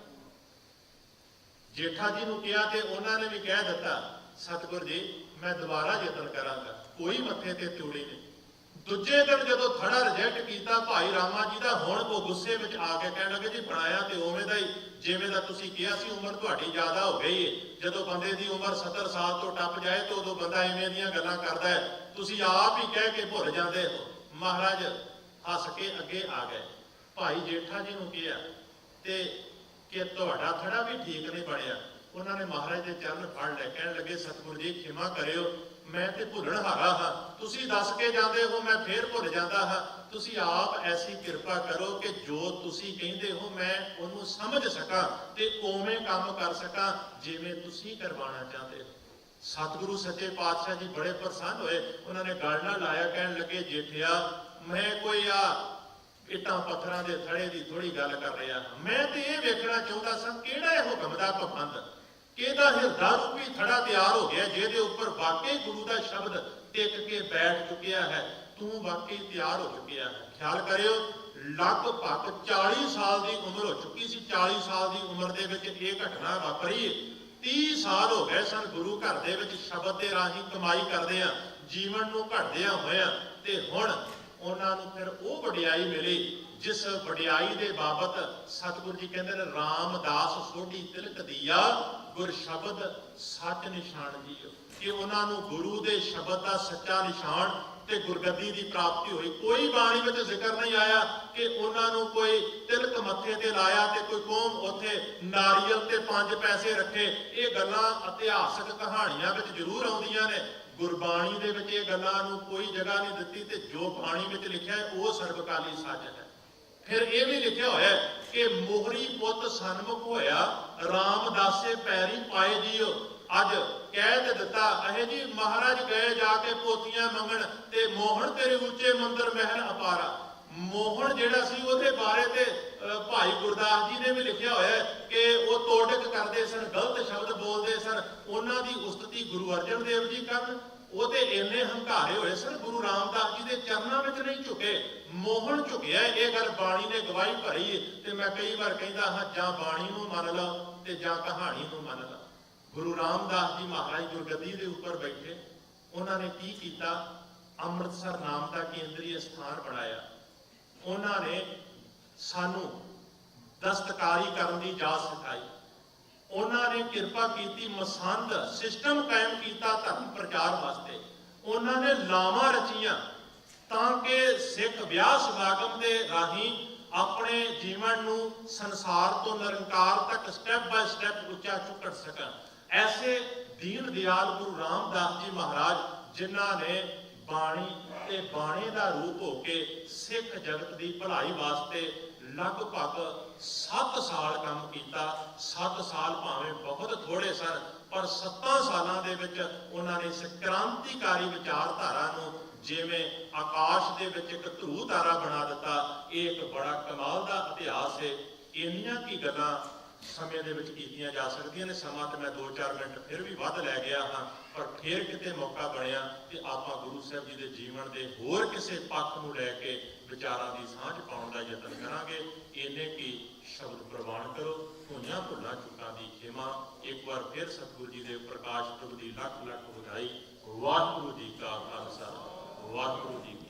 A: ਜੇਠਾ ਜੀ ਨੂੰ ਕਿਹਾ ਤੇ ਉਹਨਾਂ ਨੇ ਵੀ ਕਹਿ ਦਿੱਤਾ ਸਤਿਗੁਰੂ ਜੀ ਮੈਂ ਦੁਬਾਰਾ ਯਤਨ ਕਰਾਂਗਾ, ਕੋਈ ਮੱਥੇ ਤੇ ਤੂੜੀ ਨਹੀਂ। ਦੂਜੇ ਦਿਨ ਜਦੋਂ ਥੜਾ ਰਿਜੈਕਟ ਕੀਤਾ ਭਾਈ ਰਾਮਾ ਜੀ ਦਾ, ਹੁਣ ਉਹ ਗੁੱਸੇ ਵਿੱਚ ਆ ਕੇ ਕਹਿਣ ਲੱਗੇ ਜੀ ਬਣਾਇਆ ਤੇ ਉਵੇਂ ਦਾ ਹੀ ਜਿਵੇਂ ਦਾ ਤੁਸੀਂ ਕਿਹਾ ਸੀ, ਉਮਰ ਤੁਹਾਡੀ ਜ਼ਿਆਦਾ ਹੋ ਗਈ ਹੈ, ਜਦੋਂ ਬੰਦੇ ਦੀ ਉਮਰ 70 ਸਾਲ ਤੋਂ ਟੱਪ ਜਾਏ ਤਾਂ ਉਦੋਂ ਬੰਦਾ ਇਵੇਂ ਦੀਆਂ ਗੱਲਾਂ ਕਰਦਾ ਹੈ, ਤੁਸੀਂ ਆਪ ਹੀ ਕਹਿ ਕੇ ਭੁੱਲ ਜਾਂਦੇ ਹੋ। ਮਹਾਰਾਜ ਹੱਸ ਕੇ ਅੱਗੇ ਆ ਗਏ, ਭਾਈ ਜੇਠਾ ਜੀ ਨੂੰ ਕਿਹਾ ਤੇ ਕਿ ਤੁਹਾਡਾ ਥੜਾ ਵੀ ਠੀਕ ਨਹੀਂ ਬਣਿਆ। ਉਹਨਾਂ ਨੇ ਮਹਾਰਾਜ ਦੇ ਚਰਨ ਫੜ ਲਏ, ਕਹਿਣ ਲੱਗੇ ਸਤਿਗੁਰੂ ਜੀ ਖਿਮਾ ਕਰਿਓ, ਮੈਂ ਤੇ ਭੁੱਲਣ ਹਾਰਾ ਹਾਂ, ਤੁਸੀਂ ਦੱਸ ਕੇ ਜਾਂਦੇ ਹੋ ਮੈਂ ਫੇਰ ਭੁੱਲ ਜਾਂਦਾ ਹਾਂ, ਤੁਸੀਂ ਆਪ ਐਸੀ ਕਿਰਪਾ ਕਰੋ ਕਿ ਜੋ ਤੁਸੀਂ ਕਹਿੰਦੇ ਹੋ ਮੈਂ ਉਹਨੂੰ ਸਮਝ ਸਕਾਂ ਤੇ ਉਵੇਂ ਕੰਮ ਕਰ ਸਕਾਂ ਜਿਵੇਂ ਤੁਸੀਂ ਕਰਵਾਉਣਾ ਚਾਹੁੰਦੇ ਹੋ। ਸਤਿਗੁਰੂ ਸੱਚੇ ਪਾਤਸ਼ਾਹ ਜੀ ਬੜੇ ਪ੍ਰਸੰਨ ਹੋਏ, ਉਹਨਾਂ ਨੇ ਗੱਲ ਨਾਲ ਲਾਇਆ, ਕਹਿਣ ਲੱਗੇ ਜੇਠਿਆ ਮੈਂ ਕੋਈ ਇੱਟਾਂ ਪੱਥਰਾਂ ਦੇ ਥੜੇ ਦੀ ਥੋੜੀ ਗੱਲ ਕਰ ਰਿਹਾ ਹਾਂ, ਮੈਂ ਤੇ ਇਹ ਵੇਖਣਾ ਚਾਹੁੰਦਾ ਸਾਂ ਕਿਹੜਾ ਇਹ ਹੁਕਮ ਦਾ ਪਾਬੰਦ, ਕਿਹਦਾ ਹਿਰਦਾ ਰੂਪੀ ਥੜਾ ਤਿਆਰ ਹੋ ਗਿਆ ਜਿਹਦੇ ਉੱਪਰ ਵਾਕਈ ਗੁਰੂ ਦਾ ਸ਼ਬਦ ਟਿਕ ਕੇ ਬੈਠ ਚੁੱਕਿਆ ਹੈ, ਤੂੰ ਵਾਕਈ ਤਿਆਰ ਹੋ ਚੁੱਕਿਆ ਹੈ। ਖਿਆਲ ਕਰਿਓ ਲਗਭਗ 40 ਸਾਲ ਦੀ ਉਮਰ ਹੋ ਚੁੱਕੀ ਸੀ, 40 ਸਾਲ ਦੀ ਉਮਰ ਦੇ ਵਿੱਚ ਇਹ ਘਟਨਾ ਵਾਪਰੀ। 30 ਸਾਲ ਹੋ ਗਏ ਸਨ ਗੁਰੂ ਘਰ ਦੇ ਵਿੱਚ ਸ਼ਬਦ ਦੇ ਰਾਹੀਂ ਕਮਾਈ ਕਰਦੇ ਆ, ਜੀਵਨ ਨੂੰ ਘੜਦਿਆਂ ਹੋਇਆਂ, ਤੇ ਹੁਣ ਉਹਨਾਂ ਨੂੰ ਫਿਰ ਉਹ ਵਡਿਆਈ ਮਿਲੀ ਜਿਸ ਵਡਿਆਈ ਦੇ ਬਾਬਤ ਸਤਿਗੁਰੂ ਜੀ ਕਹਿੰਦੇ ਨੇ ਰਾਮਦਾਸ ਸੋਢੀ ਤਿਲਕ ਦੀਆ ਗੁਰ ਸ਼ਬਦ ਸੱਚ ਨਿਸ਼ਾਨ ਜੀ, ਕਿ ਉਹਨਾਂ ਨੂੰ ਗੁਰੂ ਦੇ ਸ਼ਬਦ ਦਾ ਸੱਚਾ ਨਿਸ਼ਾਨ ਤੇ ਗੁਰਗੱਦੀ ਦੀ ਪ੍ਰਾਪਤੀ ਹੋਈ। ਕੋਈ ਬਾਣੀ ਵਿੱਚ ਜ਼ਿਕਰ ਨਹੀਂ ਆਇਆ ਕਿ ਉਹਨਾਂ ਨੂੰ ਕੋਈ ਤਿਲਕ ਮੱਥੇ ਤੇ ਲਾਇਆ ਤੇ ਕੋਈ ਕੌਮ ਉੱਥੇ ਨਾਰੀਅਲ ਤੇ 5 ਪੈਸੇ ਰੱਖੇ। ਇਹ ਗੱਲਾਂ ਇਤਿਹਾਸਕ ਕਹਾਣੀਆਂ ਵਿੱਚ ਜ਼ਰੂਰ ਆਉਂਦੀਆਂ ਨੇ, ਗੁਰਬਾਣੀ ਦੇ ਵਿੱਚ ਇਹ ਗੱਲਾਂ ਨੂੰ ਕੋਈ ਜਗ੍ਹਾ ਨਹੀਂ ਦਿੱਤੀ, ਤੇ ਜੋ ਬਾਣੀ ਵਿੱਚ ਲਿਖਿਆ ਹੈ ਉਹ ਸਰਬਕਾਲੀ ਸੱਚ ਹੈ। ਫਿਰ ਇਹ ਵੀ ਲਿਖਿਆ ਹੋਇਆ ਕਿ ਮੋਹਰੀ ਪੁੱਤ ਸਨਮੁਖ ਹੋਇਆ ਰਾਮਦਾਸੇ ਪੈਰੀ ਪਾਏ ਜੀਓ। ਅੱਜ ਕਹਿ ਤੇ ਦਿੱਤਾ ਇਹ ਜੀ ਮਹਾਰਾਜ ਗਏ ਜਾ ਕੇ ਪੋਤੀਆਂ ਮੰਗਣ ਤੇ ਮੋਹਣ ਤੇਰੇ ਉੱਚੇ ਮੰਦਰ ਮਹਿਲ ਅਪਾਰਾ। ਮੋਹਣ ਜਿਹੜਾ ਸੀ ਉਹਦੇ ਬਾਰੇ ਤੇ ਭਾਈ ਗੁਰਦਾਸ ਜੀ ਨੇ ਵੀ ਲਿਖਿਆ ਹੋਇਆ ਕਿ ਉਹ ਤੋੜਕ ਕਰਦੇ ਸਨ, ਗਲਤ ਸ਼ਬਦ ਬੋਲਦੇ ਸਨ। ਉਹਨਾਂ ਦੀ ਉਸਤਤੀ ਗੁਰੂ ਅਰਜਨ ਦੇਵ ਜੀ ਕਰਨ, ਉਹ ਤੇ ਇੰਨੇ ਹੰਕਾਰੇ ਹੋਏ ਸਨ, ਗੁਰੂ ਰਾਮਦਾਸ ਜੀ ਦੇ ਚਰਨਾਂ ਵਿੱਚ ਨਹੀਂ ਝੁਕੇ, ਮੋਹਣ ਝੁਕਿਆ। ਇਹ ਗੱਲ ਬਾਣੀ ਨੇ ਗਵਾਹੀ ਭਰੀ। ਤੇ ਮੈਂ ਕਈ ਵਾਰ ਕਹਿੰਦਾ ਹਾਂ ਜਾਂ ਬਾਣੀ ਨੂੰ ਮੰਨ ਲਓ ਤੇ ਜਾਂ ਕਹਾਣੀ ਨੂੰ ਮੰਨ ਲਓ। ਗੁਰੂ ਰਾਮਦਾਸ ਜੀ ਮਹਾਰਾਜ ਗੁਰਗੱਦੀ ਦੇ ਉੱਪਰ ਬੈਠੇ, ਉਹਨਾਂ ਨੇ ਕੀ ਕੀਤਾ, ਅੰਮ੍ਰਿਤਸਰ ਨਾਮ ਦਾ ਕੇਂਦਰੀ ਸਥਾਨ ਬਣਾਇਆ। ਉਹਨਾਂ ਨੇ ਸਾਨੂੰ ਦਸਤਕਾਰੀ ਕਰਨ ਦੀ ਜਾਚ ਸਿਖਾਈ। ਉਹਨਾਂ ਨੇ ਕਿਰਪਾ ਕੀਤੀ, ਮਸੰਦ ਸਿਸਟਮ ਕਾਇਮ ਕੀਤਾ ਧਰਮ ਪ੍ਰਚਾਰ ਵਾਸਤੇ। ਉਹਨਾਂ ਨੇ ਲਾਵਾਂ ਰਚੀਆਂ ਤਾਂ ਕਿ ਸਿੱਖ ਵਿਆਹ ਸਮਾਗਮ ਦੇ ਰਾਹੀਂ ਆਪਣੇ ਜੀਵਨ ਨੂੰ ਸੰਸਾਰ ਤੋਂ ਨਿਰੰਕਾਰ ਤੱਕ ਸਟੈਪ ਬਾਏ ਸਟੈਪ ਉੱਚਾ ਚੁੱਕ ਸਕਣ। ਐਸੇ ਦੀਨ ਦਿਆਲ ਗੁਰੂ ਰਾਮਦਾਸ ਜੀ ਮਹਾਰਾਜ ਜਿਨ੍ਹਾਂ ਨੇ ਬਾਣੀ ਤੇ ਬਾਣੇ ਦਾ ਰੂਪ ਹੋ ਕੇ ਸਿੱਖ ਜਗਤ ਦੀ ਭਲਾਈ ਵਾਸਤੇ ਲਗਭਗ 7 ਸਾਲ ਕੰਮ ਕੀਤਾ। 7 ਸਾਲ ਭਾਵੇਂ ਬਹੁਤ ਥੋੜੇ ਸਨ, ਪਰ 7 ਸਾਲਾਂ ਦੇ ਵਿੱਚ ਉਹਨਾਂ ਨੇ ਇਸ ਕ੍ਰਾਂਤੀਕਾਰੀ ਵਿਚਾਰਧਾਰਾ ਨੂੰ ਜਿਵੇਂ ਆਕਾਸ਼ ਦੇ ਵਿੱਚ ਇੱਕ ਧਰੂ ਤਾਰਾ ਬਣਾ ਦਿੱਤਾ। ਇਹ ਇੱਕ ਬੜਾ ਕਮਾਲ ਦਾ ਇਤਿਹਾਸ ਹੈ। ਇੰਨੀਆਂ ਕੀ ਗੱਲਾਂ ਸਮੇਂ ਦੇ ਵਿੱਚ ਕੀਤੀਆਂ ਜਾ ਸਕਦੀਆਂ ਨੇ। ਸਮਾਂ ਤੇ ਮੈਂ 2-4 ਮਿੰਟ ਫਿਰ ਵੀ ਵੱਧ ਲੈ ਗਿਆ ਹਾਂ, ਪਰ ਫਿਰ ਕਿਤੇ ਮੌਕਾ ਬਣਿਆ ਕਿ ਆਪਾਂ ਗੁਰੂ ਸਾਹਿਬ ਜੀ ਦੇ ਜੀਵਨ ਦੇ ਹੋਰ ਕਿਸੇ ਪੱਖ ਨੂੰ ਲੈ ਕੇ ਵਿਚਾਰਾਂ ਦੀ ਸਾਂਝ ਪਾਉਣ ਦਾ ਯਤਨ ਕਰਾਂਗੇ। ਇਹਨੇ ਕੀ ਸ਼ਬਦ ਪ੍ਰਵਾਨ ਕਰੋ। ਹੋਈਆਂ ਭੁੱਲਾਂ ਚੁੱਕਾਂ ਦੀ ਖਿਮਾ। ਇੱਕ ਵਾਰ ਫਿਰ ਸਤਿਗੁਰੂ ਜੀ ਦੇ ਪ੍ਰਕਾਸ਼ ਪੁਰਬ ਦੀ ਲੱਖ ਲੱਖ ਵਧਾਈ। ਵਾਹਿਗੁਰੂ ਜੀ ਕਾ ਖਾਲਸਾ, ਵਾਹਿਗੁਰੂ ਜੀ ਕੀ